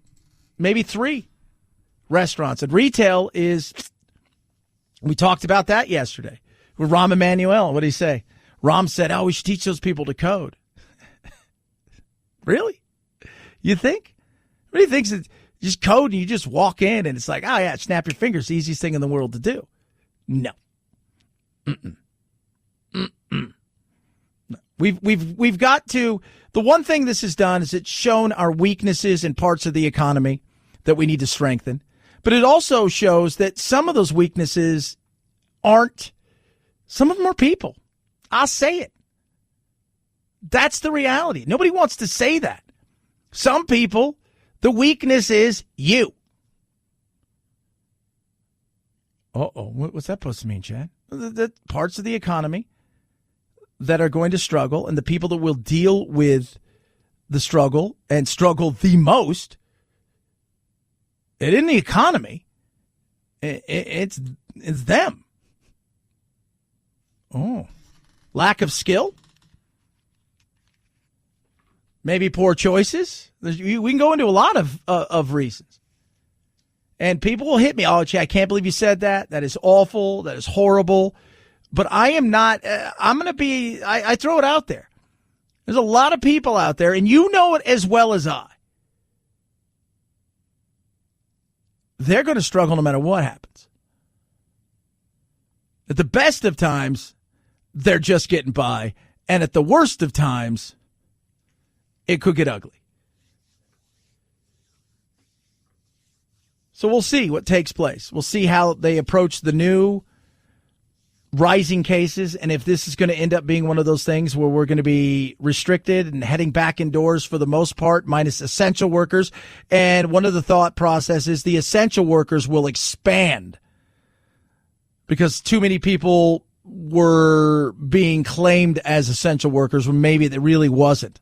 maybe 3 restaurants. And retail we talked about that yesterday with Rahm Emanuel. What did he say? Rahm said, we should teach those people to code. Really? You think? Everybody thinks it's just code and you just walk in and it's like, snap your fingers, the easiest thing in the world to do. No. We've got to, the one thing this has done is it's shown our weaknesses in parts of the economy that we need to strengthen. But it also shows that some of those weaknesses some of them are people. I'll say it. That's the reality. Nobody wants to say that. Some people, the weakness is you. What's that supposed to mean, Chad? The parts of the economy that are going to struggle, and the people that will deal with the struggle and struggle the most, it isn't the economy. It's them. Lack of skill? Maybe poor choices? We can go into a lot of reasons. And people will hit me, Chad, I can't believe you said that. That is awful. That is horrible. But I am not, I throw it out there. There's a lot of people out there, and you know it as well as I. They're going to struggle no matter what happens. At the best of times, they're just getting by. And at the worst of times, it could get ugly. So we'll see what takes place. We'll see how they approach the new rising cases, and if this is going to end up being one of those things where we're going to be restricted and heading back indoors for the most part, minus essential workers. And one of the thought processes, the essential workers will expand because too many people were being claimed as essential workers when maybe it really wasn't.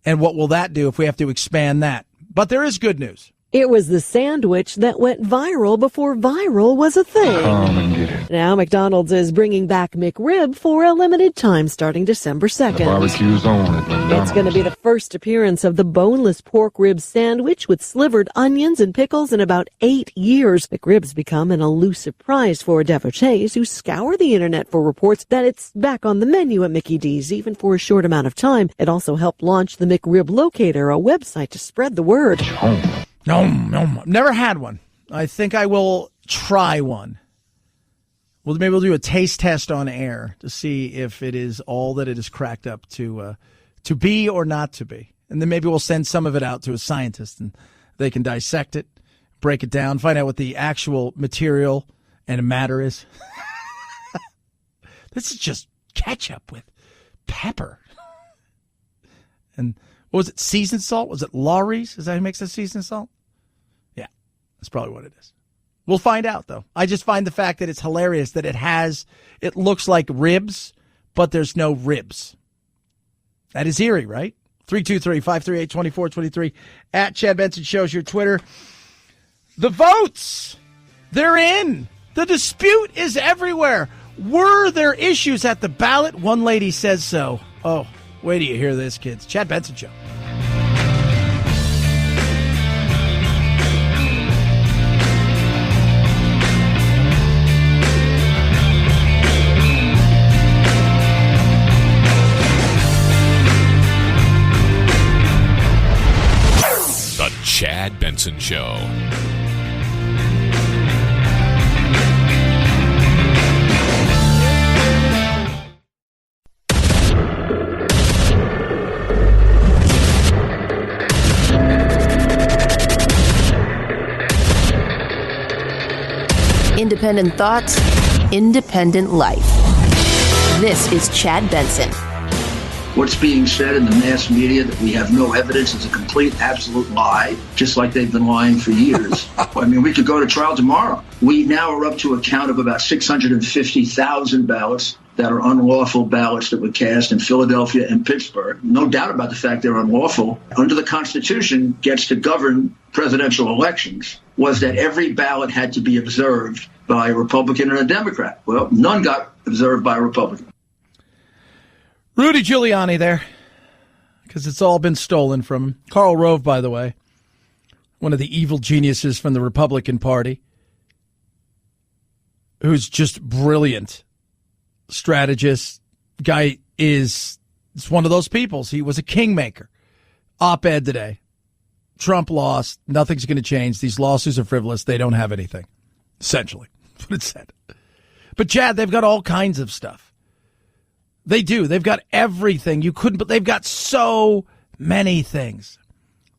And what will that do if we have to expand that? But there is good news. It was the sandwich that went viral before viral was a thing. Come and get it. Now McDonald's is bringing back McRib for a limited time starting December 2nd. The barbecue's on at McDonald's. It's going to be the first appearance of the boneless pork rib sandwich with slivered onions and pickles in about 8 years. McRib's become an elusive prize for devotees who scour the internet for reports that it's back on the menu at Mickey D's, even for a short amount of time. It also helped launch the McRib Locator, a website to spread the word. No, never had one. I think I will try one. Well, maybe we'll do a taste test on air to see if it is all that it is cracked up to be or not to be. And then maybe we'll send some of it out to a scientist and they can dissect it, break it down, find out what the actual material and matter is. This is just ketchup with pepper. And what was it, seasoned salt? Was it Lawry's? Is that who makes the seasoned salt? Yeah, that's probably what it is. We'll find out, though. I just find the fact that it's hilarious that it looks like ribs, but there's no ribs. That is eerie, right? 323-538-2423 at Chad Benson shows your Twitter. The votes, they're in. The dispute is everywhere. Were there issues at the ballot? One lady says so. Oh, wait till you hear this, kids. Chad Benson Show. The Chad Benson Show. Independent thoughts, independent life. This is Chad Benson. What's being said in the mass media that we have no evidence is a complete, absolute lie, just like they've been lying for years. I mean, we could go to trial tomorrow. We now are up to a count of about 650,000 ballots that are unlawful ballots that were cast in Philadelphia and Pittsburgh. No doubt about the fact they're unlawful. Under the Constitution, gets to govern presidential elections, was that every ballot had to be observed by a Republican and a Democrat. Well, none got observed by a Republican. Rudy Giuliani there, because it's all been stolen from him. Karl Rove, by the way, one of the evil geniuses from the Republican Party, who's just brilliant strategist. Guy is one of those people. He was a kingmaker. Op-ed today. Trump lost. Nothing's going to change. These lawsuits are frivolous. They don't have anything. Essentially, that's what it said. But, Chad, they've got all kinds of stuff. They do. They've got everything. But they've got so many things.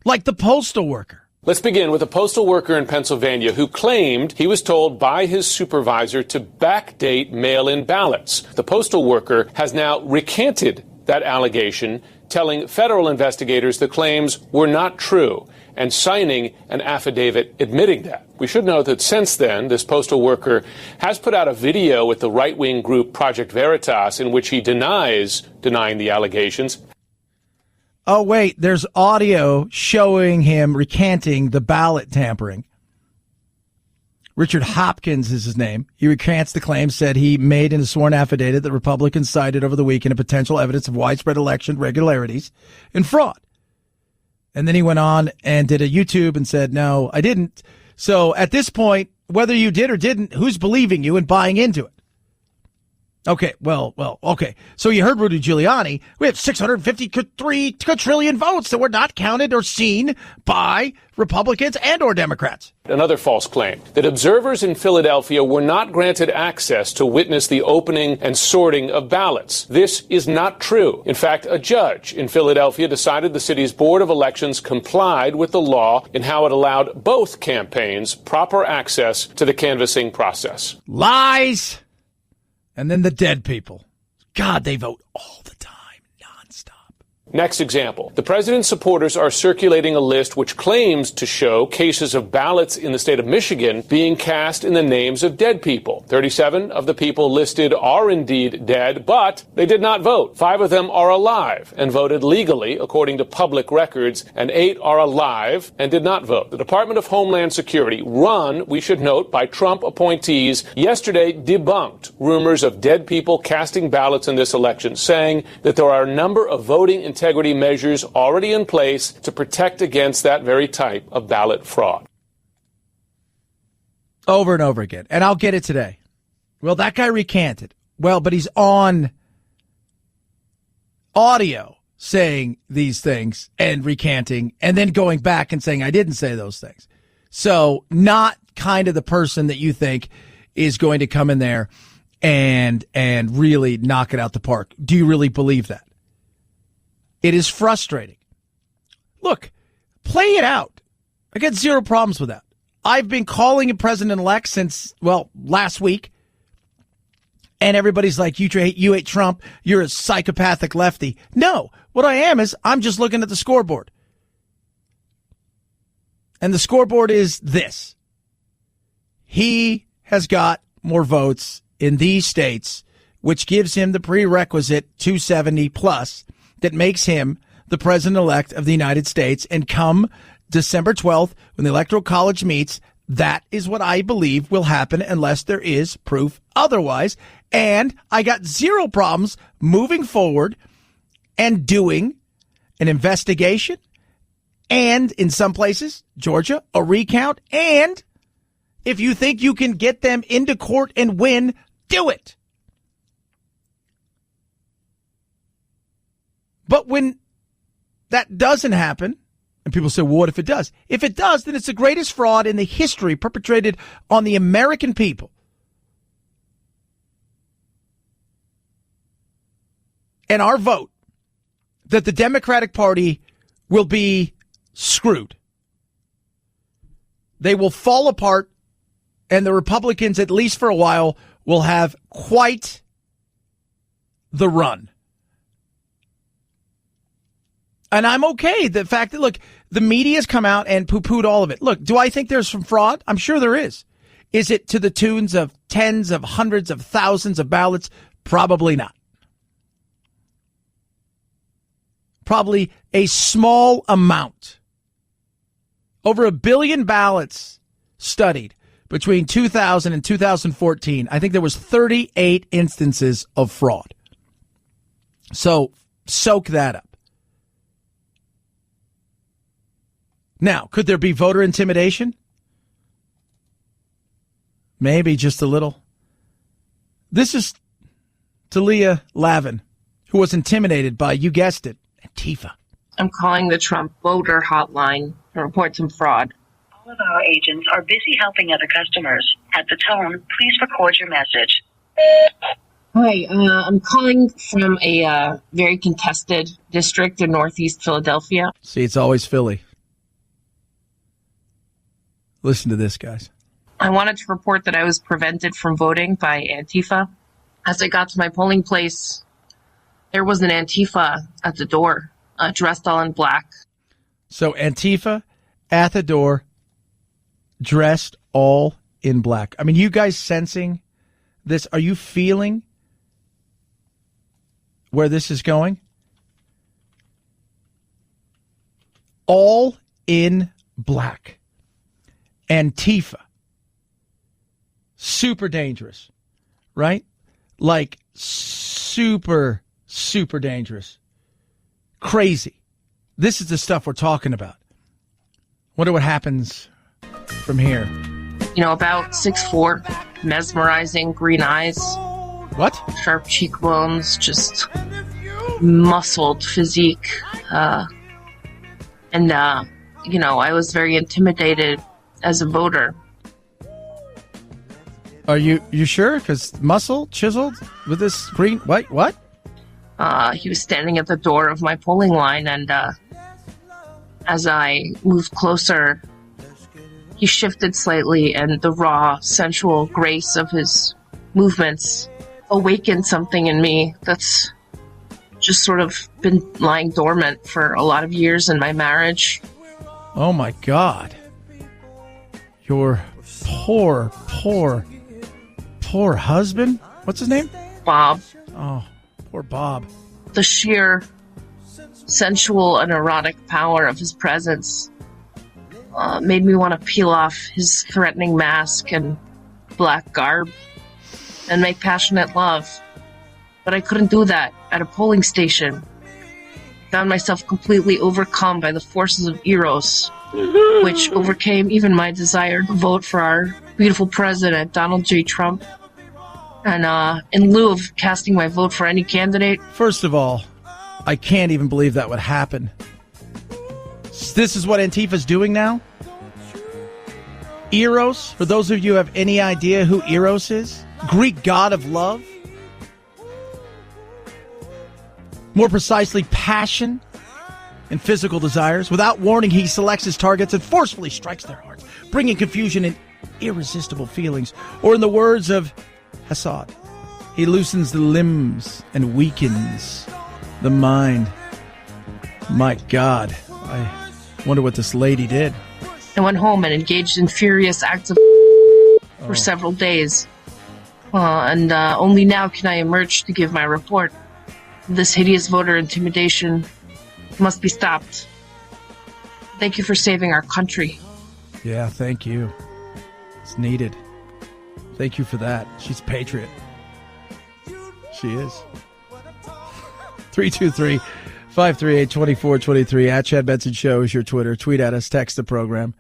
Like the postal worker. Let's begin with a postal worker in Pennsylvania who claimed he was told by his supervisor to backdate mail-in ballots. The postal worker has now recanted that allegation, telling federal investigators the claims were not true and signing an affidavit admitting that. We should note that since then, this postal worker has put out a video with the right-wing group Project Veritas in which he denying the allegations. Oh, wait, there's audio showing him recanting the ballot tampering. Richard Hopkins is his name. He recants the claim, said he made in a sworn affidavit that Republicans cited over the weekend a potential evidence of widespread election irregularities and fraud. And then he went on and did a YouTube and said, no, I didn't. So at this point, whether you did or didn't, who's believing you and buying into it? Okay, well, okay. So you heard Rudy Giuliani. We have 653 quadrillion votes that were not counted or seen by Republicans and or Democrats. Another false claim that observers in Philadelphia were not granted access to witness the opening and sorting of ballots. This is not true. In fact, a judge in Philadelphia decided the city's Board of Elections complied with the law in how it allowed both campaigns proper access to the canvassing process. Lies! And then the dead people. God, they vote all the time, nonstop. Next example. The president's supporters are circulating a list which claims to show cases of ballots in the state of Michigan being cast in the names of dead people. 37 of the people listed are indeed dead, but they did not vote. 5 of them are alive and voted legally, according to public records, and 8 are alive and did not vote. The Department of Homeland Security, run, we should note, by Trump appointees, yesterday debunked rumors of dead people casting ballots in this election, saying that there are a number of voting integrity measures already in place to protect against that very type of ballot fraud. Over and over again. And I'll get it today. Well, that guy recanted. Well, but he's on audio saying these things and recanting and then going back and saying, I didn't say those things. So not kind of the person that you think is going to come in there and really knock it out the park. Do you really believe that? It is frustrating. Look, play it out. I got zero problems with that. I've been calling him president-elect since, well, last week. And everybody's like, you hate Trump. You're a psychopathic lefty. No, what I am is I'm just looking at the scoreboard. And the scoreboard is this. He has got more votes in these states, which gives him the prerequisite 270 plus that makes him the president-elect of the United States. And come December 12th, when the Electoral College meets, that is what I believe will happen unless there is proof otherwise. And I got zero problems moving forward and doing an investigation and, in some places, Georgia, a recount. And if you think you can get them into court and win, do it. But when that doesn't happen, and people say, well, what if it does? If it does, then it's the greatest fraud in the history perpetrated on the American people. And our vote that the Democratic Party will be screwed. They will fall apart, and the Republicans, at least for a while, will have quite the run. And I'm okay. The fact that, look, the media's come out and poo-pooed all of it. Look, do I think there's some fraud? I'm sure there is. Is it to the tunes of tens of hundreds of thousands of ballots? Probably not. Probably a small amount. Over 1 billion ballots studied between 2000 and 2014. I think there was 38 instances of fraud. So soak that up. Now, could there be voter intimidation? Maybe just a little. This is Talia Lavin, who was intimidated by, you guessed it, Antifa. I'm calling the Trump voter hotline to report some fraud. All of our agents are busy helping other customers. At the tone, please record your message. Hi, I'm calling from a very contested district in Northeast Philadelphia. See, it's always Philly. Listen to this, guys. I wanted to report that I was prevented from voting by Antifa. As I got to my polling place, there was an Antifa at the door, dressed all in black. So Antifa at the door, dressed all in black. I mean, you guys sensing this? Are you feeling where this is going? All in black. Antifa. Super dangerous, right? Like super, super dangerous. Crazy. This is the stuff we're talking about. Wonder what happens from here. You know, about 6'4", mesmerizing green eyes. What? Sharp cheekbones, just muscled physique. And I was very intimidated as a voter. Are you sure? Because muscle chiseled with this green. What? He was standing at the door of my polling line, and as I moved closer, he shifted slightly, and the raw, sensual grace of his movements awakened something in me that's just sort of been lying dormant for a lot of years in my marriage. Oh, my God. Your poor husband? What's his name? Bob. Oh, poor Bob. The sheer sensual and erotic power of his presence made me want to peel off his threatening mask and black garb and make passionate love. But I couldn't do that at a polling station. Found myself completely overcome by the forces of Eros, which overcame even my desire to vote for our beautiful president, Donald J. Trump. And in lieu of casting my vote for any candidate... First of all, I can't even believe that would happen. This is what Antifa's doing now? Eros, for those of you who have any idea who Eros is, Greek god of love. More precisely, passion and physical desires. Without warning, he selects his targets and forcefully strikes their hearts, bringing confusion and irresistible feelings. Or in the words of Hassad, he loosens the limbs and weakens the mind. My God, I wonder what this lady did. I went home and engaged in furious acts of for several days. And only now can I emerge to give my report. This hideous voter intimidation must be stopped. Thank you for saving our country. Yeah, thank you. It's needed. Thank you for that. She's a patriot. She is. 323-538-2423. At Chad Benson Show is your Twitter. Tweet at us. Text the program.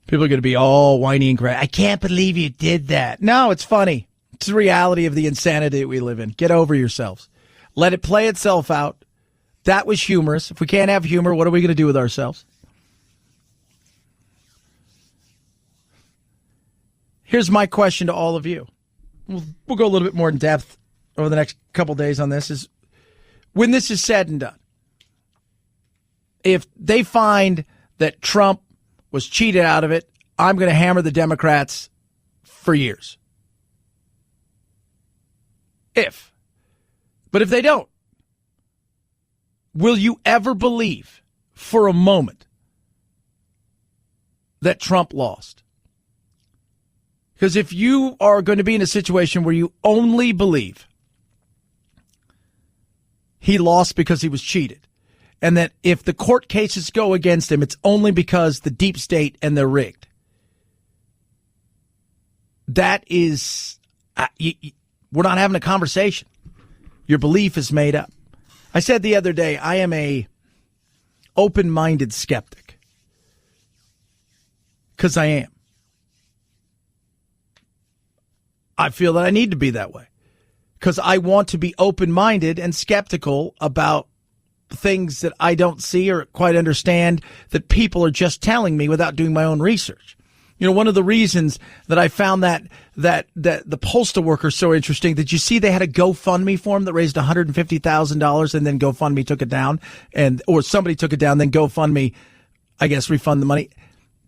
People are going to be all whiny and cry. I can't believe you did that. No, it's funny. It's the reality of the insanity we live in. Get over yourselves. Let it play itself out. That was humorous. If we can't have humor, what are we going to do with ourselves? Here's my question to all of you. We'll go a little bit more in depth over the next couple days on this. Is when this is said and done, if they find that Trump was cheated out of it, I'm going to hammer the Democrats for years. But if they don't, will you ever believe for a moment that Trump lost? Because if you are going to be in a situation where you only believe he lost because he was cheated, and that if the court cases go against him, it's only because the deep state and they're rigged, that is, we're not having a conversation. Your belief is made up. I said the other day, I am a open-minded skeptic. Because I am. I feel that I need to be that way. Because I want to be open-minded and skeptical about things that I don't see or quite understand that people are just telling me without doing my own research. You know, one of the reasons that I found that the postal workers so interesting, that you see they had a GoFundMe for him that raised $150,000 and then GoFundMe took it down, or somebody took it down, then GoFundMe, I guess, refund the money.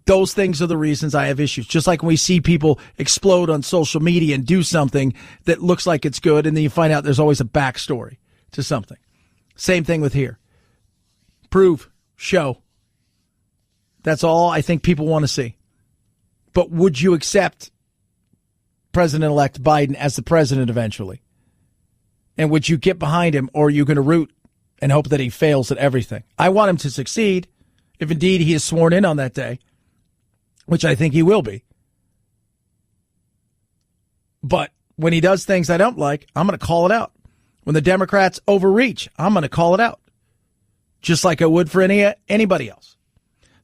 Those things are the reasons I have issues. Just like when we see people explode on social media and do something that looks like it's good, and then you find out there's always a backstory to something. Same thing with here. Prove, show. That's all I think people want to see. But would you accept President-elect Biden as the president eventually? And would you get behind him, or are you going to root and hope that he fails at everything? I want him to succeed, if indeed he is sworn in on that day, which I think he will be. But when he does things I don't like, I'm going to call it out. When the Democrats overreach, I'm going to call it out, just like I would for anybody else.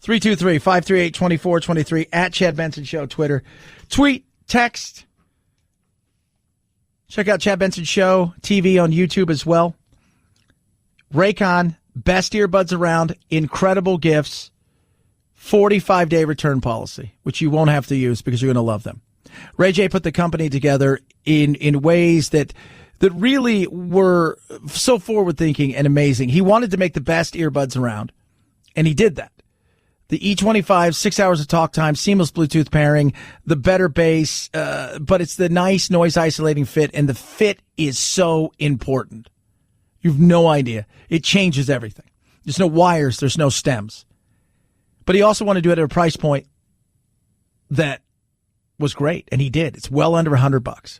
323-538-2423 at Chad Benson Show, Twitter. Tweet, text. Check out Chad Benson Show TV on YouTube as well. Raycon, best earbuds around, incredible gifts, 45-day return policy, which you won't have to use because you're going to love them. Ray J put the company together in ways that really were so forward-thinking and amazing. He wanted to make the best earbuds around, and he did that. The E25, 6 hours of talk time, seamless Bluetooth pairing, the better bass, but it's the nice noise isolating fit, and the fit is so important. You've no idea. It changes everything. There's no wires. There's no stems. But he also wanted to do it at a price point that was great, and he did. It's well under $100.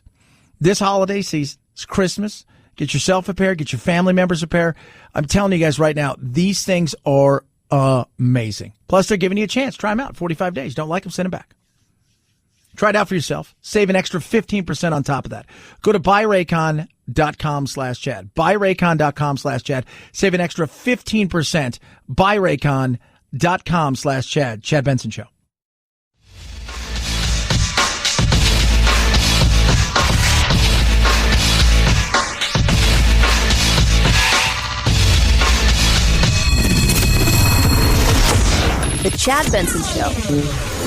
This holiday season, it's Christmas. Get yourself a pair. Get your family members a pair. I'm telling you guys right now, these things are amazing. Plus, they're giving you a chance. Try them out. 45 days. Don't like them, send them back. Try it out for yourself. Save an extra 15% on top of that. Go to buyraycon.com/Chad. Buyraycon.com/Chad. Save an extra 15%. Buyraycon.com/Chad. Chad Benson Show. The Chad Benson Show,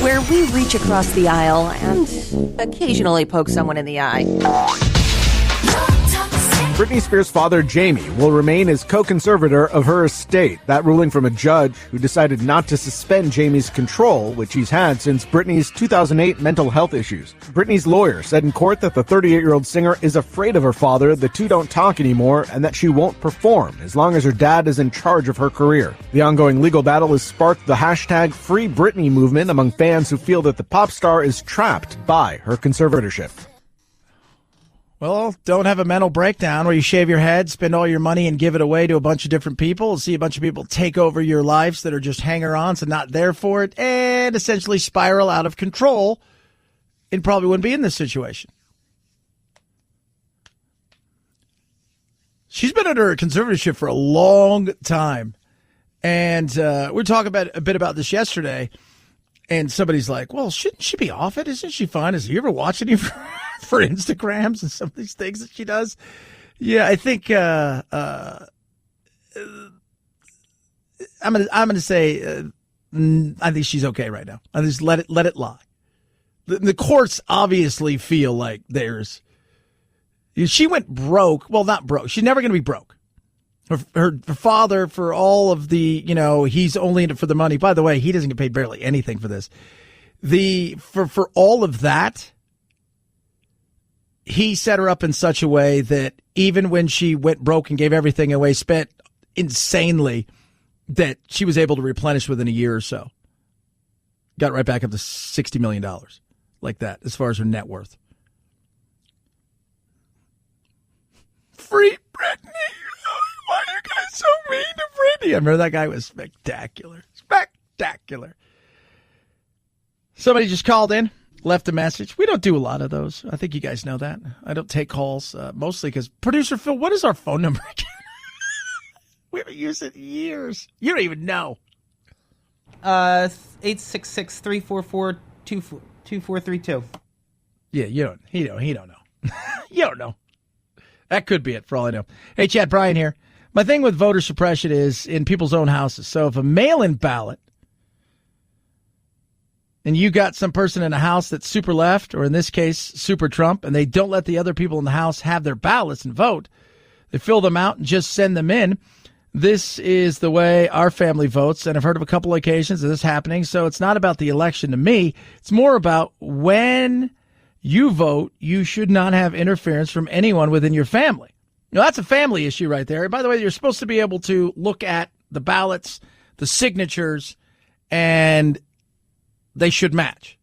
where we reach across the aisle and occasionally poke someone in the eye. Britney Spears' father, Jamie, will remain as co-conservator of her estate. That ruling from a judge who decided not to suspend Jamie's control, which he's had since Britney's 2008 mental health issues. Britney's lawyer said in court that the 38-year-old singer is afraid of her father, the two don't talk anymore, and that she won't perform as long as her dad is in charge of her career. The ongoing legal battle has sparked the hashtag Free Britney movement among fans who feel that the pop star is trapped by her conservatorship. Well, don't have a mental breakdown where you shave your head, spend all your money, and give it away to a bunch of different people. See a bunch of people take over your lives that are just hanger-ons and not there for it, and essentially spiral out of control, and probably wouldn't be in this situation. She's been under a conservatorship for a long time, and we were talking a bit about this yesterday, and somebody's like, well, shouldn't she be off it? Isn't she fine? Has you ever watched any for Instagrams and some of these things that she does? Yeah, I think I'm gonna say I think she's okay right now. I just let it lie. The courts obviously feel like she went broke. Well, not broke. She's never gonna be broke. Her father, for all of the, he's only in it for the money. By the way, he doesn't get paid barely anything for this. For all of that, he set her up in such a way that even when she went broke and gave everything away, spent insanely, that she was able to replenish within a year or so. Got right back up to $60 million like that, as far as her net worth. Free Britney. Why are you guys so mean to Britney? I remember that guy was spectacular. Spectacular. Somebody just called in, left a message. We don't do a lot of those. I think you guys know that. I don't take calls, mostly because producer Phil, what is our phone number again? We haven't used it in years. You don't even know. 866-344-2432. Yeah, he don't know. You don't know. That could be it for all I know. Hey, Chad, Brian here. My thing with voter suppression is in people's own houses. So if a mail-in ballot and you got some person in a house that's super left, or in this case, super Trump, and they don't let the other people in the house have their ballots and vote, they fill them out and just send them in. This is the way our family votes, and I've heard of a couple of occasions of this happening. So it's not about the election to me. It's more about when you vote, you should not have interference from anyone within your family. Now, that's a family issue right there. By the way, you're supposed to be able to look at the ballots, the signatures, and they should match.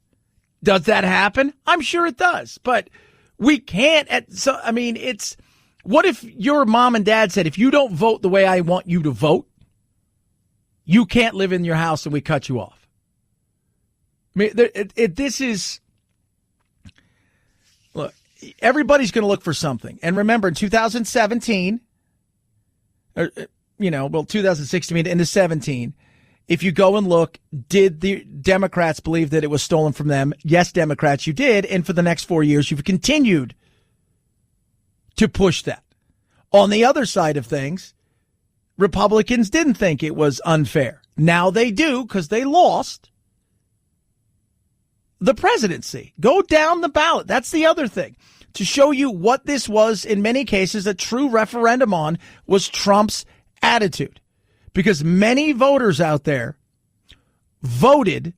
Does that happen? I'm sure it does, but we can't. It's what if your mom and dad said, if you don't vote the way I want you to vote, you can't live in your house and we cut you off. I mean, this is, look, everybody's going to look for something. And remember, in 2017, 2016 into 17, if you go and look, did the Democrats believe that it was stolen from them? Yes, Democrats, you did. And for the next 4 years, you've continued to push that. On the other side of things, Republicans didn't think it was unfair. Now they do, because they lost the presidency. Go down the ballot. That's the other thing. To show you what this was, in many cases, a true referendum on was Trump's attitude. Because many voters out there voted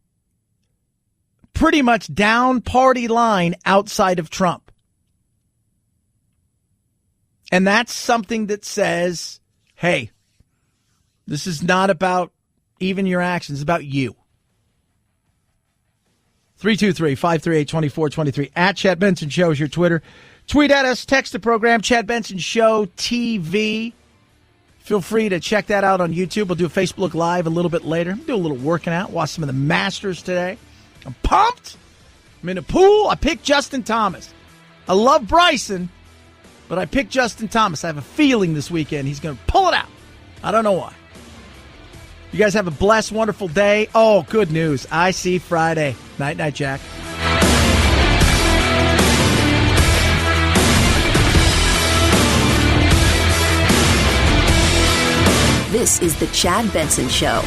pretty much down party line outside of Trump. And that's something that says, hey, this is not about even your actions. It's about you. 323-538-2423. At Chad Benson Show is your Twitter. Tweet at us. Text the program. Chad Benson Show TV. Feel free to check that out on YouTube. We'll do a Facebook Live a little bit later. Do a little working out. Watch some of the Masters today. I'm pumped. I'm in a pool. I picked Justin Thomas. I love Bryson, but I picked Justin Thomas. I have a feeling this weekend he's going to pull it out. I don't know why. You guys have a blessed, wonderful day. Oh, good news. I see Friday. Night, night, Jack. This is the Chad Benson Show.